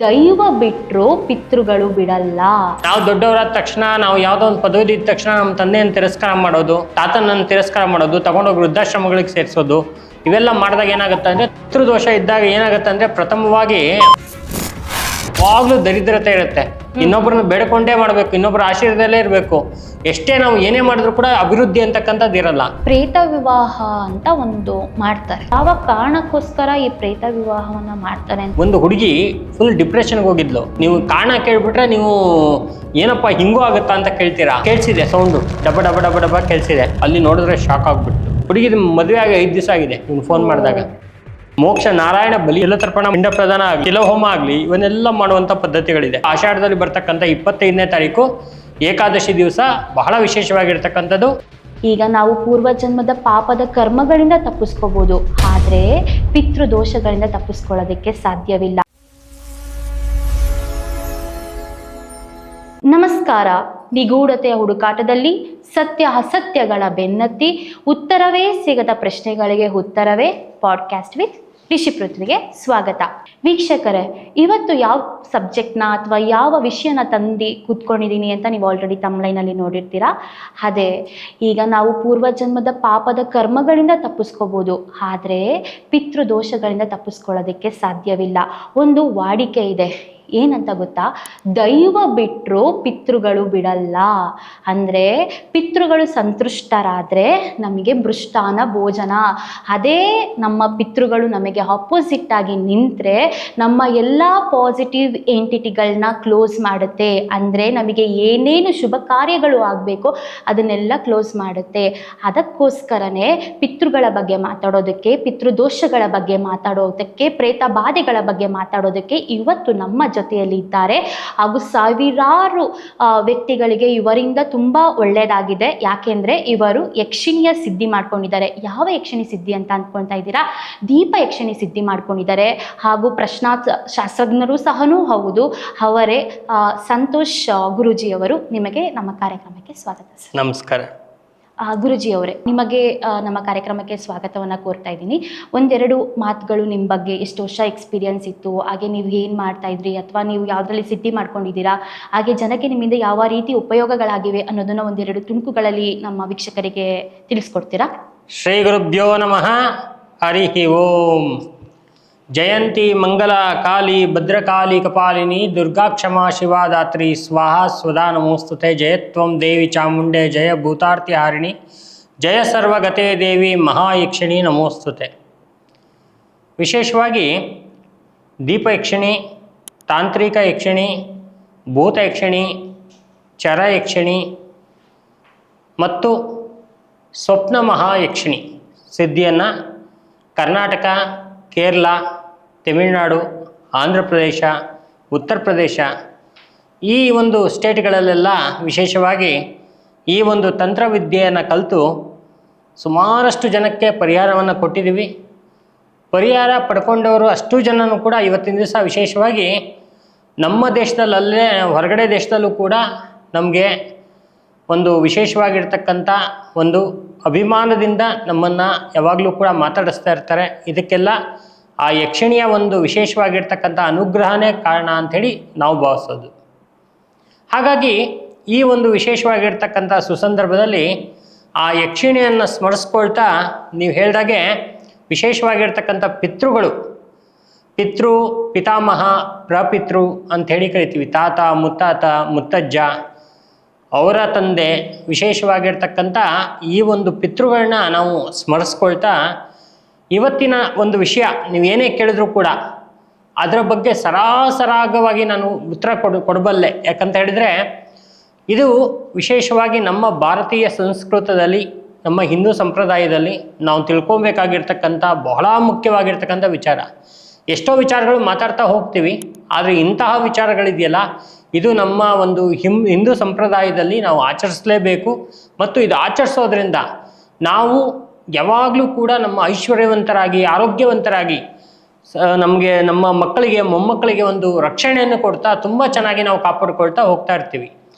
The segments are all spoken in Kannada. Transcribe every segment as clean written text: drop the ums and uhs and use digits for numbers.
ದೈವ ಬಿಟ್ಟರು ಪಿತೃಗಳು ಬಿಡಲ್ಲ. ನಾವು ದೊಡ್ಡವರಾದ ತಕ್ಷಣ, ನಾವು ಯಾವುದೋ ಒಂದು ಪದವಿ ಇದ್ದ ತಕ್ಷಣ ನಮ್ಮ ತಂದೆಯನ್ನು ತಿರಸ್ಕಾರ ಮಾಡೋದು, ತಾತನನ್ನು ತಿರಸ್ಕಾರ ಮಾಡೋದು, ತಗೊಂಡೋಗಿ ವೃದ್ಧಾಶ್ರಮಗಳಿಗೆ ಸೇರಿಸೋದು, ಇವೆಲ್ಲ ಮಾಡಿದಾಗ ಏನಾಗುತ್ತೆ ಅಂದರೆ, ಪಿತೃದೋಷ ಇದ್ದಾಗ ಏನಾಗುತ್ತೆ ಅಂದರೆ, ಪ್ರಥಮವಾಗಿ ಯಾವಾಗಲೂ ದರಿದ್ರತೆ ಇರುತ್ತೆ. ಇನ್ನೊಬ್ಬರನ್ನ ಬೇಡ್ಕೊಂಡೇ ಮಾಡಬೇಕು, ಇನ್ನೊಬ್ಬರ ಆಶೀರ್ವಾದದಲ್ಲೇ ಇರಬೇಕು. ಎಷ್ಟೇ ನಾವು ಏನೇ ಮಾಡಿದ್ರು ಕೂಡ ಅಭಿವೃದ್ಧಿ ಅಂತಕ್ಕಂಥದ್ದು ಇರಲ್ಲ. ಪ್ರೇತ ವಿವಾಹ ಅಂತ ಒಂದು ಮಾಡ್ತಾರೆ. ಯಾವ ಕಾರಣಕ್ಕೋಸ್ಕರ ಈ ಪ್ರೇತ ವಿವಾಹವನ್ನ ಮಾಡ್ತಾರೆ? ಒಂದು ಹುಡುಗಿ ಫುಲ್ ಡಿಪ್ರೆಷನ್ಗೆ ಹೋಗಿದ್ಲು. ನೀವು ಕಾರಣ ಕೇಳ್ಬಿಟ್ರೆ ನೀವು ಏನಪ್ಪ ಹಿಂಗೂ ಆಗುತ್ತಾ ಅಂತ ಕೇಳ್ತೀರಾ. ಕೇಳಿಸಿದೆ ಸೌಂಡು, ಡಬ ಡಬ ಡಬ ಡಬ ಕೇಳಿಸಿದೆ. ಅಲ್ಲಿ ನೋಡಿದ್ರೆ ಶಾಕ್ ಆಗ್ಬಿಟ್ಟು. ಹುಡುಗಿ ಮದುವೆ ಆಗಿ 5 ದಿವಸ ಆಗಿದೆ. ಇವ್ನು ಫೋನ್ ಮಾಡಿದಾಗ ಮೋಕ್ಷ, ನಾರಾಯಣ ಬಲಿ, ಎಲ್ಲ ತರ್ಪಣ, ಪಿಂಡ ಪ್ರದಾನ ಆಗಲಿ, ತಿಲಹೋಮ ಆಗಲಿ, ಇವನ್ನೆಲ್ಲ ಮಾಡುವಂಥ ಪದ್ಧತಿಗಳಿದೆ. ಆಷಾಢದಲ್ಲಿ ಬರ್ತಕ್ಕಂಥ 25ನೇ ತಾರೀಕು ಏಕಾದಶಿ ದಿವಸ ಬಹಳ ವಿಶೇಷವಾಗಿರ್ತಕ್ಕಂಥದ್ದು. ಈಗ ನಾವು ಪೂರ್ವಜನ್ಮದ ಪಾಪದ ಕರ್ಮಗಳಿಂದ ತಪ್ಪಿಸ್ಕೋಬಹುದು, ಆದ್ರೆ ಪಿತೃದೋಷಗಳಿಂದ ತಪ್ಪಿಸ್ಕೊಳ್ಳೋದಕ್ಕೆ ಸಾಧ್ಯವಿಲ್ಲ. ನಮಸ್ಕಾರ. ನಿಗೂಢತೆಯ ಹುಡುಕಾಟದಲ್ಲಿ ಸತ್ಯ ಅಸತ್ಯಗಳ ಬೆನ್ನತ್ತಿ ಉತ್ತರವೇ ಸಿಗದ ಪ್ರಶ್ನೆಗಳಿಗೆ ಉತ್ತರವೇ ಪಾಡ್ಕಾಸ್ಟ್ ವಿತ್ ರಿಷಿ ಪೃಥ್ವಿಗೆ ಸ್ವಾಗತ. ವೀಕ್ಷಕರೇ, ಇವತ್ತು ಯಾವ ಸಬ್ಜೆಕ್ಟ್ನ ಅಥವಾ ಯಾವ ವಿಷಯನ ತಂದು ಕೂತ್ಕೊಂಡಿದ್ದೀನಿ ಅಂತ ನೀವು ಆಲ್ರೆಡಿ ತಮ್ಲೈನಲ್ಲಿ ನೋಡಿರ್ತೀರಾ. ಅದೇ, ಈಗ ನಾವು ಪೂರ್ವಜನ್ಮದ ಪಾಪದ ಕರ್ಮಗಳಿಂದ ತಪ್ಪಿಸ್ಕೋಬೋದು, ಆದರೆ ಪಿತೃದೋಷಗಳಿಂದ ತಪ್ಪಿಸ್ಕೊಳ್ಳೋದಕ್ಕೆ ಸಾಧ್ಯವಿಲ್ಲ. ಒಂದು ವಾಡಿಕೆ ಇದೆ, ಏನಂತ ಗೊತ್ತಾ? ದೈವ ಬಿಟ್ಟರು ಪಿತೃಗಳು ಬಿಡಲ್ಲ. ಅಂದರೆ ಪಿತೃಗಳು ಸಂತುಷ್ಟರಾದರೆ ನಮಗೆ ಮೃಷ್ಟಾನ ಭೋಜನ. ಅದೇ ನಮ್ಮ ಪಿತೃಗಳು ನಮಗೆ ಆಪೋಸಿಟ್ ಆಗಿ ನಿಂತರೆ ನಮ್ಮ ಎಲ್ಲ ಪಾಸಿಟಿವ್ ಎಂಟಿಟಿಗಳನ್ನ ಕ್ಲೋಸ್ ಮಾಡುತ್ತೆ. ಅಂದರೆ ನಮಗೆ ಏನೇನು ಶುಭ ಕಾರ್ಯಗಳು ಆಗಬೇಕು ಅದನ್ನೆಲ್ಲ ಕ್ಲೋಸ್ ಮಾಡುತ್ತೆ. ಅದಕ್ಕೋಸ್ಕರನೇ ಪಿತೃಗಳ ಬಗ್ಗೆ ಮಾತಾಡೋದಕ್ಕೆ, ಪಿತೃದೋಷಗಳ ಬಗ್ಗೆ ಮಾತಾಡೋದಕ್ಕೆ, ಪ್ರೇತ ಬಾಧೆಗಳ ಬಗ್ಗೆ ಮಾತಾಡೋದಕ್ಕೆ ಇವತ್ತು ನಮ್ಮ ಜೊತೆಯಲ್ಲಿ ಇದ್ದಾರೆ. ಹಾಗೂ ಸಾವಿರಾರು ವ್ಯಕ್ತಿಗಳಿಗೆ ಇವರಿಂದ ತುಂಬಾ ಒಳ್ಳೆಯದಾಗಿದೆ. ಯಾಕೆಂದ್ರೆ ಇವರು ಯಕ್ಷಿಣಿಯ ಸಿದ್ಧಿ ಮಾಡ್ಕೊಂಡಿದ್ದಾರೆ. ಯಾವ ಯಕ್ಷಿಣಿ ಸಿದ್ಧಿ ಅಂತ ಅಂದ್ಕೊಳ್ತಾ ಇದ್ದೀರಾ? ದೀಪ ಯಕ್ಷಿಣಿ ಸಿದ್ಧಿ ಮಾಡ್ಕೊಂಡಿದ್ದಾರೆ. ಹಾಗೂ ಶಾಸ್ತ್ರಜ್ಞರು ಸಹನೂ ಹೌದು. ಅವರೇ ಸಂತೋಷ್ ಗುರೂಜಿಯವರು. ನಿಮಗೆ ನಮ್ಮ ಕಾರ್ಯಕ್ರಮಕ್ಕೆ ಸ್ವಾಗತ. ನಮಸ್ಕಾರ ಗುರೂಜಿಯವರೇ, ನಿಮಗೆ ನಮ್ಮ ಕಾರ್ಯಕ್ರಮಕ್ಕೆ ಸ್ವಾಗತವನ್ನು ಕೋರ್ತಾ ಇದ್ದೀನಿ. ಒಂದೆರಡು ಮಾತುಗಳು ನಿಮ್ಮ ಬಗ್ಗೆ, ಎಷ್ಟು ವರ್ಷ ಎಕ್ಸ್ಪೀರಿಯನ್ಸ್ ಇತ್ತು, ಹಾಗೆ ನೀವು ಏನು ಮಾಡ್ತಾ ಇದ್ರಿ, ಅಥವಾ ನೀವು ಯಾವುದರಲ್ಲಿ ಸಿದ್ಧಿ ಮಾಡ್ಕೊಂಡಿದ್ದೀರಾ, ಹಾಗೆ ಜನಕ್ಕೆ ನಿಮ್ಮಿಂದ ಯಾವ ರೀತಿ ಉಪಯೋಗಗಳಾಗಿವೆ ಅನ್ನೋದನ್ನು ಒಂದೆರಡು ತುಣುಕುಗಳಲ್ಲಿ ನಮ್ಮ ವೀಕ್ಷಕರಿಗೆ ತಿಳಿಸ್ಕೊಡ್ತೀರಾ? ಶ್ರೀ ಗುರುಭ್ಯೋ ನಮಃ. ಹರಿ ಓಂ. ಜಯಂತಿ ಮಂಗಲ ಕಾಳಿ ಭದ್ರಕಾಳಿ ಕಪಾಲಿನಿ ದುರ್ಗಾ ಕ್ಷಮಾ ಶಿವಾದಾತ್ರಿ ಸ್ವಾಹ ಸ್ವದಾ ನಮೋಸ್ತುತೆ. ಜಯತ್ವಂ ದೇವಿ ಚಾಮುಂಡೆ ಜಯ ಭೂತಾರ್ತಿ ಹಾರಿಣಿ ಜಯ ಸರ್ವಗತೆ ದೇವಿ ಮಹಾಯಕ್ಷಿಣಿ ನಮೋಸ್ತುತೆ. ವಿಶೇಷವಾಗಿ ದೀಪ ಯಕ್ಷಿಣಿ, ತಾಂತ್ರಿಕ ಯಕ್ಷಿಣಿ, ಭೂತ ಯಕ್ಷಿಣಿ, ಚರ ಯಕ್ಷಿಣಿ ಮತ್ತು ಸ್ವಪ್ನ ಮಹಾಯಕ್ಷಿಣಿ ಸಿದ್ಧಿಯನ್ನು ಕರ್ನಾಟಕ, ಕೇರಳ, ತಮಿಳುನಾಡು, ಆಂಧ್ರ ಪ್ರದೇಶ, ಉತ್ತರ ಪ್ರದೇಶ ಈ ಒಂದು ಸ್ಟೇಟ್ಗಳಲ್ಲೆಲ್ಲ ವಿಶೇಷವಾಗಿ ಈ ಒಂದು ತಂತ್ರವಿದ್ಯೆಯನ್ನು ಕಲಿತು ಸುಮಾರಷ್ಟು ಜನಕ್ಕೆ ಪರಿಹಾರವನ್ನು ಕೊಟ್ಟಿದ್ದೀವಿ. ಪರಿಹಾರ ಪಡ್ಕೊಂಡವರು ಅಷ್ಟು ಜನನೂ ಕೂಡ ಇವತ್ತಿನ ದಿವಸ ವಿಶೇಷವಾಗಿ ನಮ್ಮ ದೇಶದಲ್ಲೇ ಹೊರಗಡೆ ದೇಶದಲ್ಲೂ ಕೂಡ ನಮಗೆ ಒಂದು ವಿಶೇಷವಾಗಿರ್ತಕ್ಕಂಥ ಒಂದು ಅಭಿಮಾನದಿಂದ ನಮ್ಮನ್ನು ಯಾವಾಗಲೂ ಕೂಡ ಮಾತಾಡಿಸ್ತಾ ಇರ್ತಾರೆ. ಇದಕ್ಕೆಲ್ಲ ಆ ಯಕ್ಷಿಣಿಯ ಒಂದು ವಿಶೇಷವಾಗಿರ್ತಕ್ಕಂಥ ಅನುಗ್ರಹನೇ ಕಾರಣ ಅಂಥೇಳಿ ನಾವು ಭಾವಿಸೋದು. ಹಾಗಾಗಿ ಈ ಒಂದು ವಿಶೇಷವಾಗಿರ್ತಕ್ಕಂಥ ಸುಸಂದರ್ಭದಲ್ಲಿ ಆ ಯಕ್ಷಿಣಿಯನ್ನು ಸ್ಮರಿಸ್ಕೊಳ್ತಾ ನೀವು ಹೇಳಿದಾಗೆ ವಿಶೇಷವಾಗಿರ್ತಕ್ಕಂಥ ಪಿತೃಗಳು, ಪಿತೃ, ಪಿತಾಮಹ, ಪ್ರಪಿತೃ ಅಂಥೇಳಿ ಕರಿತೀವಿ. ತಾತ, ಮುತ್ತಾತ, ಮುತ್ತಜ್ಜ, ಅವರ ತಂದೆ, ವಿಶೇಷವಾಗಿರ್ತಕ್ಕಂಥ ಈ ಒಂದು ಪಿತೃಗಳನ್ನ ನಾವು ಸ್ಮರಿಸ್ಕೊಳ್ತಾ ಇವತ್ತಿನ ಒಂದು ವಿಷಯ ನೀವೇನೇ ಕೇಳಿದ್ರು ಕೂಡ ಅದರ ಬಗ್ಗೆ ಸರಾಸರಾಗವಾಗಿ ನಾನು ಉತ್ತರ ಕೊಡಬಲ್ಲೆ. ಯಾಕಂತ ಹೇಳಿದರೆ ಇದು ವಿಶೇಷವಾಗಿ ನಮ್ಮ ಭಾರತೀಯ ಸಂಸ್ಕೃತದಲ್ಲಿ, ನಮ್ಮ ಹಿಂದೂ ಸಂಪ್ರದಾಯದಲ್ಲಿ ನಾವು ತಿಳ್ಕೊಬೇಕಾಗಿರ್ತಕ್ಕಂಥ ಬಹಳ ಮುಖ್ಯವಾಗಿರ್ತಕ್ಕಂಥ ವಿಚಾರ. ಎಷ್ಟೋ ವಿಚಾರಗಳು ಮಾತಾಡ್ತಾ ಹೋಗ್ತೀವಿ, ಆದರೆ ಇಂತಹ ವಿಚಾರಗಳಿದೆಯಲ್ಲ, ಇದು ನಮ್ಮ ಒಂದು ಹಿಂದೂ ಸಂಪ್ರದಾಯದಲ್ಲಿ ನಾವು ಆಚರಿಸಲೇಬೇಕು. ಮತ್ತು ಇದು ಆಚರಿಸೋದ್ರಿಂದ ನಾವು ಯಾವಾಗಲೂ ಕೂಡ ನಮ್ಮ ಐಶ್ವರ್ಯವಂತರಾಗಿ, ಆರೋಗ್ಯವಂತರಾಗಿ, ನಮಗೆ, ನಮ್ಮ ಮಕ್ಕಳಿಗೆ, ಮೊಮ್ಮಕ್ಕಳಿಗೆ ಒಂದು ರಕ್ಷಣೆಯನ್ನು ಕೊಡ್ತಾ ತುಂಬ ಚೆನ್ನಾಗಿ ನಾವು ಕಾಪಾಡಿಕೊಳ್ತಾ ಹೋಗ್ತಾ ಇರ್ತೀವಿ.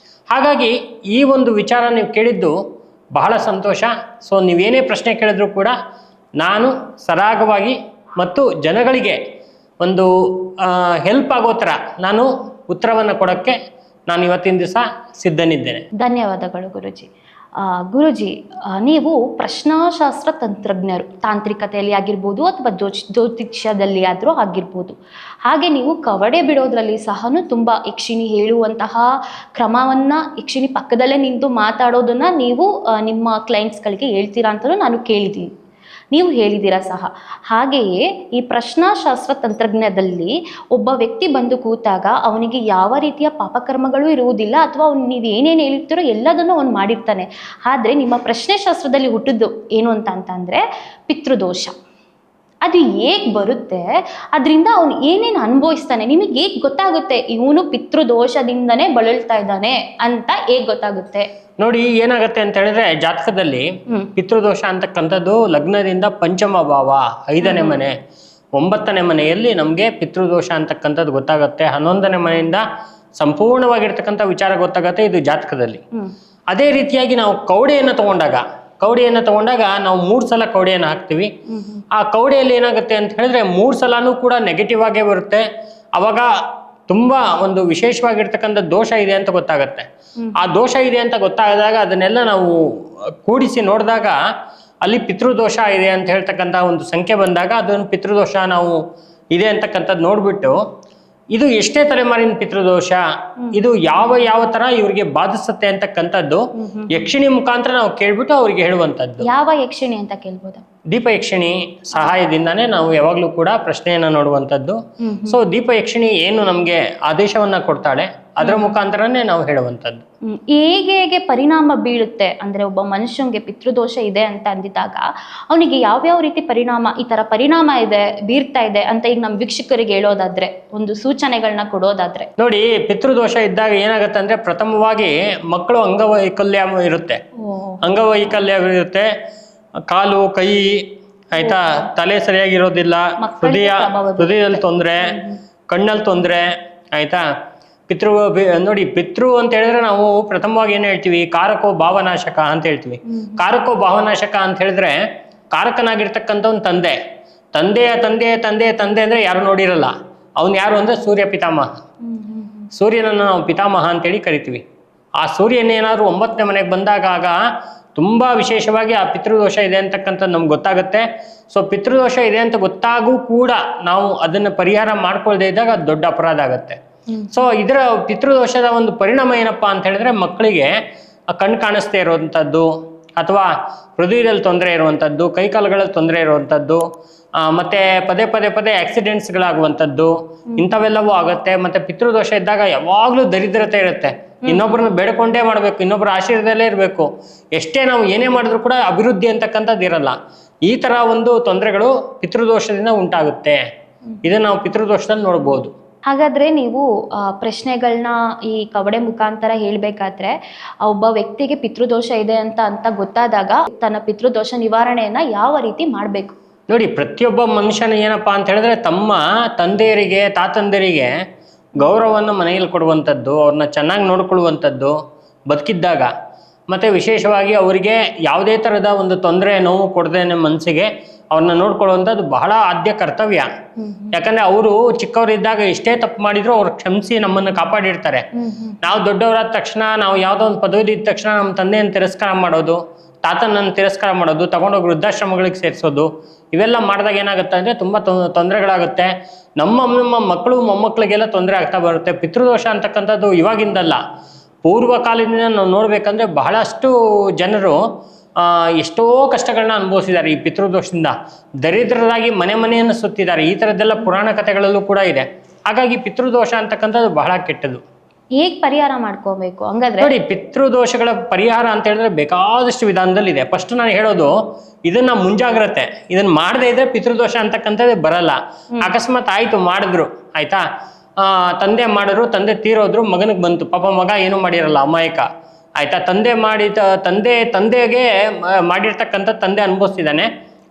ಹಾಗಾಗಿ ಈ ಒಂದು ವಿಚಾರ ನೀವು ಕೇಳಿದ್ದು ಬಹಳ ಸಂತೋಷ. ಸೊ ನೀವೇನೇ ಪ್ರಶ್ನೆ ಕೇಳಿದ್ರು ಕೂಡ ನಾನು ಸರಾಗವಾಗಿ ಮತ್ತು ಜನಗಳಿಗೆ ಒಂದು ಹೆಲ್ಪ್ ಆಗೋ ಥರ ನಾನು ಉತ್ತರವನ್ನು ಕೊಡೋಕ್ಕೆ ನಾನು ಇವತ್ತಿನ ದಿವಸ ಸಿದ್ಧನಿದ್ದೇನೆ. ಧನ್ಯವಾದಗಳು ಗುರುಜಿ. ಗುರುಜಿ, ನೀವು ಪ್ರಶ್ನಾಶಾಸ್ತ್ರ ತಂತ್ರಜ್ಞರು, ತಾಂತ್ರಿಕತೆಯಲ್ಲಿ ಆಗಿರ್ಬೋದು ಅಥವಾ ಜ್ಯೋತಿಷ್ಯದಲ್ಲಿ ಆದರೂ ಆಗಿರ್ಬೋದು. ಹಾಗೆ ನೀವು ಕವಡೆ ಬಿಡೋದ್ರಲ್ಲಿ ಸಹ ತುಂಬ ಯಕ್ಷಿಣಿ ಹೇಳುವಂತಹ ಕ್ರಮವನ್ನು, ಯಕ್ಷಿಣಿ ಪಕ್ಕದಲ್ಲೇ ನಿಂತು ಮಾತಾಡೋದನ್ನು ನೀವು ನಿಮ್ಮ ಕ್ಲೈಂಟ್ಸ್ಗಳಿಗೆ ಹೇಳ್ತೀರಾ ಅಂತಲೂ ನಾನು ಕೇಳಿದ್ದೀನಿ, ನೀವು ಹೇಳಿದ್ದೀರಾ ಸಹ. ಹಾಗೆಯೇ ಈ ಪ್ರಶ್ನಾಶಾಸ್ತ್ರ ತಂತ್ರಜ್ಞದಲ್ಲಿ ಒಬ್ಬ ವ್ಯಕ್ತಿ ಬಂದು ಕೂತಾಗ ಅವನಿಗೆ ಯಾವ ರೀತಿಯ ಪಾಪಕರ್ಮಗಳು ಇರುವುದಿಲ್ಲ, ಅಥವಾ ಅವ್ನು ನೀವು ಏನೇನು ಹೇಳ್ತೀರೋ ಎಲ್ಲದನ್ನು ಅವನು ಮಾಡಿರ್ತಾನೆ. ಆದರೆ ನಿಮ್ಮ ಪ್ರಶ್ನೆಶಾಸ್ತ್ರದಲ್ಲಿ ಹುಟ್ಟಿದ್ದು ಏನು ಅಂತಂದರೆ ಪಿತೃದೋಷ. ಅದು ಹೇಗೆ ಬರುತ್ತೆ, ಅದರಿಂದ ಅವನು ಏನೇನು ಅನುಭವಿಸ್ತಾನೆ, ನಿಮಗೆ ಹೇಗೆ ಗೊತ್ತಾಗುತ್ತೆ ಇವನು ಪಿತೃದೋಷದಿಂದನೇ ಬಳಲ್ತಾ ಇದ್ದಾನೆ ಅಂತ ಹೇಗೆ ಗೊತ್ತಾಗುತ್ತೆ? ನೋಡಿ, ಏನಾಗುತ್ತೆ ಅಂತ ಹೇಳಿದ್ರೆ ಜಾತಕದಲ್ಲಿ ಪಿತೃದೋಷ ಅಂತಕ್ಕಂಥದ್ದು ಲಗ್ನದಿಂದ ಪಂಚಮ ಭಾವ, 5ನೇ ಮನೆ, 9ನೇ ಮನೆಯಲ್ಲಿ ನಮಗೆ ಪಿತೃದೋಷ ಅಂತಕ್ಕಂಥದ್ದು ಗೊತ್ತಾಗುತ್ತೆ. 11ನೇ ಮನೆಯಿಂದ ಸಂಪೂರ್ಣವಾಗಿರ್ತಕ್ಕಂಥ ವಿಚಾರ ಗೊತ್ತಾಗುತ್ತೆ, ಇದು ಜಾತಕದಲ್ಲಿ. ಅದೇ ರೀತಿಯಾಗಿ ನಾವು ಕವಡೆಯನ್ನು ತಗೊಂಡಾಗ ನಾವು 3 ಸಲ ಕವಡೆಯನ್ನು ಹಾಕ್ತೀವಿ. ಆ ಕವಡೆಯಲ್ಲಿ ಏನಾಗುತ್ತೆ ಅಂತ ಹೇಳಿದ್ರೆ 3 ಸಲನೂ ಕೂಡ ನೆಗೆಟಿವ್ ಆಗೇ ಬರುತ್ತೆ. ಅವಾಗ ತುಂಬಾ ಒಂದು ವಿಶೇಷವಾಗಿರ್ತಕ್ಕಂಥ ದೋಷ ಇದೆ ಅಂತ ಗೊತ್ತಾಗತ್ತೆ. ಆ ದೋಷ ಇದೆ ಅಂತ ಗೊತ್ತಾದಾಗ ಅದನ್ನೆಲ್ಲ ನಾವು ಕೂಡಿಸಿ ನೋಡಿದಾಗ ಅಲ್ಲಿ ಪಿತೃದೋಷ ಇದೆ ಅಂತ ಹೇಳ್ತಕ್ಕಂಥ ಒಂದು ಸಂಖ್ಯೆ ಬಂದಾಗ ಅದನ್ನು ಪಿತೃದೋಷ ನಾವು ಇದೆ ಅಂತಕ್ಕಂಥದ್ದು ನೋಡ್ಬಿಟ್ಟು ಇದು ಎಷ್ಟೇ ತಲೆಮಾರಿನ ಪಿತೃದೋಷ, ಇದು ಯಾವ ತರ ಇವ್ರಿಗೆ ಬಾಧಿಸುತ್ತೆ ಅಂತಕ್ಕಂಥದ್ದು ಯಕ್ಷಿಣಿ ಮುಖಾಂತರ ನಾವು ಕೇಳ್ಬಿಟ್ಟು ಅವ್ರಿಗೆ ಹೇಳುವಂಥದ್ದು. ಯಾವ ಯಕ್ಷಿಣಿ ಅಂತ ಕೇಳ್ಬೋದಾ? ದೀಪ ಯಕ್ಷಿಣಿ ಸಹಾಯದಿಂದಾನೇ ನಾವು ಯಾವಾಗ್ಲೂ ಕೂಡ ಪ್ರಶ್ನೆಯನ್ನ ನೋಡುವಂಥದ್ದು. ಸೊ ದೀಪ ಯಕ್ಷಿಣಿ ಏನು ನಮ್ಗೆ ಆದೇಶವನ್ನ ಕೊಡ್ತಾಳೆ, ಅದರ ಮುಖಾಂತರನೇ ನಾವು ಹೇಳುವಂಥದ್ದು. ಹೇಗೆ ಪರಿಣಾಮ ಬೀಳುತ್ತೆ ಅಂದ್ರೆ ಒಬ್ಬ ಮನುಷ್ಯನಿಗೆ ಪಿತೃದೋಷ ಇದೆ ಅಂತ ಅಂದಿದಾಗ ಅವನಿಗೆ ಯಾವ್ಯಾವ ರೀತಿ ಈ ತರ ಪರಿಣಾಮ ಬೀರ್ತಾ ಇದೆ ಅಂತ ಈಗ ನಮ್ಮ ವೀಕ್ಷಕರಿಗೆ ಹೇಳೋದಾದ್ರೆ, ಒಂದು ಸೂಚನೆಗಳನ್ನ ಕೊಡೋದಾದ್ರೆ? ನೋಡಿ, ಪಿತೃದೋಷ ಇದ್ದಾಗ ಏನಾಗುತ್ತೆ ಅಂದ್ರೆ ಪ್ರಥಮವಾಗಿ ಮಕ್ಕಳು ಅಂಗವೈಕಲ್ಯ ಇರುತ್ತೆ, ಕಾಲು ಕೈ ಆಯ್ತಾ, ತಲೆ ಸರಿಯಾಗಿರೋದಿಲ್ಲ, ಹೃದಯದಲ್ಲಿ ತೊಂದರೆ, ಕಣ್ಣಲ್ಲಿ ತೊಂದರೆ ಆಯ್ತಾ. ನೋಡಿ, ಪಿತೃ ಅಂತ ಹೇಳಿದ್ರೆ ನಾವು ಪ್ರಥಮವಾಗಿ ಏನ್ ಹೇಳ್ತೀವಿ, ಕಾರಕೋ ಭಾವನಾಶಕ ಅಂತ ಹೇಳ್ತೀವಿ. ಕಾರಕೋ ಭಾವನಾಶಕ ಅಂತ ಹೇಳಿದ್ರೆ ಕಾರಕನಾಗಿರ್ತಕ್ಕಂಥ ಒಂದು ತಂದೆಯ ತಂದೆ ಅಂದ್ರೆ ಯಾರು ನೋಡಿರಲ್ಲ, ಅವನು ಯಾರು ಅಂದ್ರೆ ಸೂರ್ಯ ಪಿತಾಮಹ. ಸೂರ್ಯನನ್ನು ನಾವು ಪಿತಾಮಹ ಅಂತೇಳಿ ಕರಿತೀವಿ. ಆ ಸೂರ್ಯನೇನಾದ್ರು 9ನೇ ಮನೆಗೆ ಬಂದಾಗ ತುಂಬಾ ವಿಶೇಷವಾಗಿ ಆ ಪಿತೃದೋಷ ಇದೆ ಅಂತಕ್ಕಂಥದ್ದು ನಮ್ಗೆ ಗೊತ್ತಾಗುತ್ತೆ. ಸೊ ಪಿತೃದೋಷ ಇದೆ ಅಂತ ಗೊತ್ತಾಗೂ ಕೂಡ ನಾವು ಅದನ್ನ ಪರಿಹಾರ ಮಾಡ್ಕೊಳ್ದೇ ಇದ್ದಾಗ ಅದು ದೊಡ್ಡ ಅಪರಾಧ ಆಗುತ್ತೆ. ಸೊ ಇದರ ಪಿತೃದೋಷದ ಒಂದು ಪರಿಣಾಮ ಏನಪ್ಪಾ ಅಂತ ಹೇಳಿದ್ರೆ ಮಕ್ಕಳಿಗೆ ಕಣ್ಣು ಕಾಣಿಸ್ತಾ ಇರುವಂತದ್ದು, ಅಥವಾ ಹೃದಯದಲ್ಲಿ ತೊಂದರೆ ಇರುವಂತದ್ದು, ಕೈಕಾಲುಗಳಲ್ಲಿ ತೊಂದರೆ ಇರುವಂತದ್ದು, ಮತ್ತೆ ಪದೇ ಆಕ್ಸಿಡೆಂಟ್ಸ್ಗಳಾಗುವಂಥದ್ದು, ಇಂಥವೆಲ್ಲವೂ ಆಗುತ್ತೆ. ಮತ್ತೆ ಪಿತೃದೋಷ ಇದ್ದಾಗ ಯಾವಾಗ್ಲೂ ದರಿದ್ರತೆ ಇರುತ್ತೆ, ಇನ್ನೊಬ್ಬರನ್ನ ಬೇಡ್ಕೊಂಡೇ ಮಾಡ್ಬೇಕು, ಇನ್ನೊಬ್ಬರ ಆಶೀರ್ವಾದದಲ್ಲೇ ಇರಬೇಕು, ಎಷ್ಟೇ ನಾವು ಏನೇ ಮಾಡಿದ್ರು ಕೂಡ ಅಭಿವೃದ್ಧಿ ಅಂತಕ್ಕಂಥದ್ದು ಇರಲ್ಲ. ಈ ತರ ಒಂದು ತೊಂದರೆಗಳು ಪಿತೃದೋಷದಿಂದ ಉಂಟಾಗುತ್ತೆ. ಇದನ್ನ ನಾವು ಪಿತೃದೋಷದಲ್ಲಿ ನೋಡ್ಬೋದು. ಹಾಗಾದ್ರೆ ನೀವು ಪ್ರಶ್ನೆಗಳನ್ನ ಈ ಕವಡೆ ಮುಖಾಂತರ ಹೇಳ್ಬೇಕಾದ್ರೆ ಒಬ್ಬ ವ್ಯಕ್ತಿಗೆ ಪಿತೃದೋಷ ಇದೆ ಅಂತ ಗೊತ್ತಾದಾಗ ತನ್ನ ಪಿತೃದೋಷ ನಿವಾರಣೆಯನ್ನ ಯಾವ ರೀತಿ ಮಾಡ್ಬೇಕು? ನೋಡಿ, ಪ್ರತಿಯೊಬ್ಬ ಮನುಷ್ಯನ ಏನಪ್ಪಾ ಅಂತ ಹೇಳಿದ್ರೆ ತಮ್ಮ ತಂದೆಯರಿಗೆ ತಾತಂದರಿಗೆ ಗೌರವವನ್ನು ಮನೆಯಲ್ಲಿ ಕೊಡುವಂಥದ್ದು, ಅವ್ರನ್ನ ಚೆನ್ನಾಗಿ ನೋಡ್ಕೊಳ್ಳುವಂಥದ್ದು ಬದುಕಿದ್ದಾಗ, ಮತ್ತೆ ವಿಶೇಷವಾಗಿ ಅವರಿಗೆ ಯಾವುದೇ ಥರದ ಒಂದು ತೊಂದರೆ ನೋವು ಕೊಡದೇನೆ ಮನಸ್ಸಿಗೆ ಅವ್ರನ್ನ ನೋಡ್ಕೊಳ್ಳುವಂಥದ್ದು ಬಹಳ ಆದ್ಯ ಕರ್ತವ್ಯ. ಯಾಕಂದ್ರೆ ಅವರು ಚಿಕ್ಕವರಿದ್ದಾಗ ಎಷ್ಟೇ ತಪ್ಪು ಮಾಡಿದ್ರು ಅವ್ರು ಕ್ಷಮಿಸಿ ನಮ್ಮನ್ನು ಕಾಪಾಡಿರ್ತಾರೆ. ನಾವು ದೊಡ್ಡವರಾದ ತಕ್ಷಣ, ನಾವು ಯಾವುದೋ ಒಂದು ಪದವಿ ಇದ್ದ ತಕ್ಷಣ ನಮ್ಮ ತಂದೆಯನ್ನು ತಿರಸ್ಕಾರ ಮಾಡೋದು, ತಾತನನ್ನು ತಿರಸ್ಕಾರ ಮಾಡೋದು, ತಗೊಂಡೋಗಿ ವೃದ್ಧಾಶ್ರಮಗಳಿಗೆ ಸೇರಿಸೋದು, ಇವೆಲ್ಲ ಮಾಡಿದಾಗ ಏನಾಗುತ್ತೆ ಅಂದರೆ ತುಂಬ ತೊಂದರೆಗಳಾಗುತ್ತೆ. ನಮ್ಮ ಮಕ್ಕಳು ಮೊಮ್ಮಕ್ಕಳಿಗೆಲ್ಲ ತೊಂದರೆ ಆಗ್ತಾ ಬರುತ್ತೆ. ಪಿತೃದೋಷ ಅಂತಕ್ಕಂಥದ್ದು ಇವಾಗಿಂದಲ್ಲ, ಪೂರ್ವ ಕಾಲದಿಂದ ನಾವು ನೋಡ್ಬೇಕಂದ್ರೆ ಬಹಳಷ್ಟು ಜನರು ಎಷ್ಟೋ ಕಷ್ಟಗಳನ್ನ ಅನುಭವಿಸಿದ್ದಾರೆ ಈ ಪಿತೃದೋಷದಿಂದ. ದರಿದ್ರರಾಗಿ ಮನೆಯನ್ನು ಸುತ್ತಿದ್ದಾರೆ. ಈ ಥರದ್ದೆಲ್ಲ ಪುರಾಣ ಕಥೆಗಳಲ್ಲೂ ಕೂಡ ಇದೆ. ಹಾಗಾಗಿ ಪಿತೃದೋಷ ಅಂತಕ್ಕಂಥದ್ದು ಬಹಳ ಕೆಟ್ಟದು. ಹೇಗೆ ಪರಿಹಾರ ಮಾಡ್ಕೋಬೇಕು ಹಂಗಾದ್ರೆ? ನೋಡಿ, ಪಿತೃದೋಷಗಳ ಪರಿಹಾರ ಅಂತ ಹೇಳಿದ್ರೆ ಬೇಕಾದಷ್ಟು ವಿಧಾನದಲ್ಲಿ ಇದೆ. ಫಸ್ಟ್ ನಾನು ಹೇಳೋದು ಇದನ್ನ ಮುಂಜಾಗ್ರತೆ, ಇದನ್ನ ಮಾಡದೇ ಇದ್ರೆ ಪಿತೃದೋಷ ಅಂತಕ್ಕಂಥದ್ದು ಬರಲ್ಲ. ಅಕಸ್ಮಾತ್ ಆಯ್ತು ಮಾಡಿದ್ರು, ಆಯ್ತಾ, ತಂದೆ ಮಾಡಿದ್ರು, ತಂದೆ ತೀರೋದ್ರು, ಮಗನಿಗೆ ಬಂತು, ಪಾಪ ಮಗ ಏನು ಮಾಡಿರಲ್ಲ, ಅಮಾಯಕ, ಆಯ್ತಾ, ತಂದೆಗೆ ಮಾಡಿರ್ತಕ್ಕಂಥ ತಂದೆ ಅನುಭವಿಸ್ತಿದ್ದಾನೆ,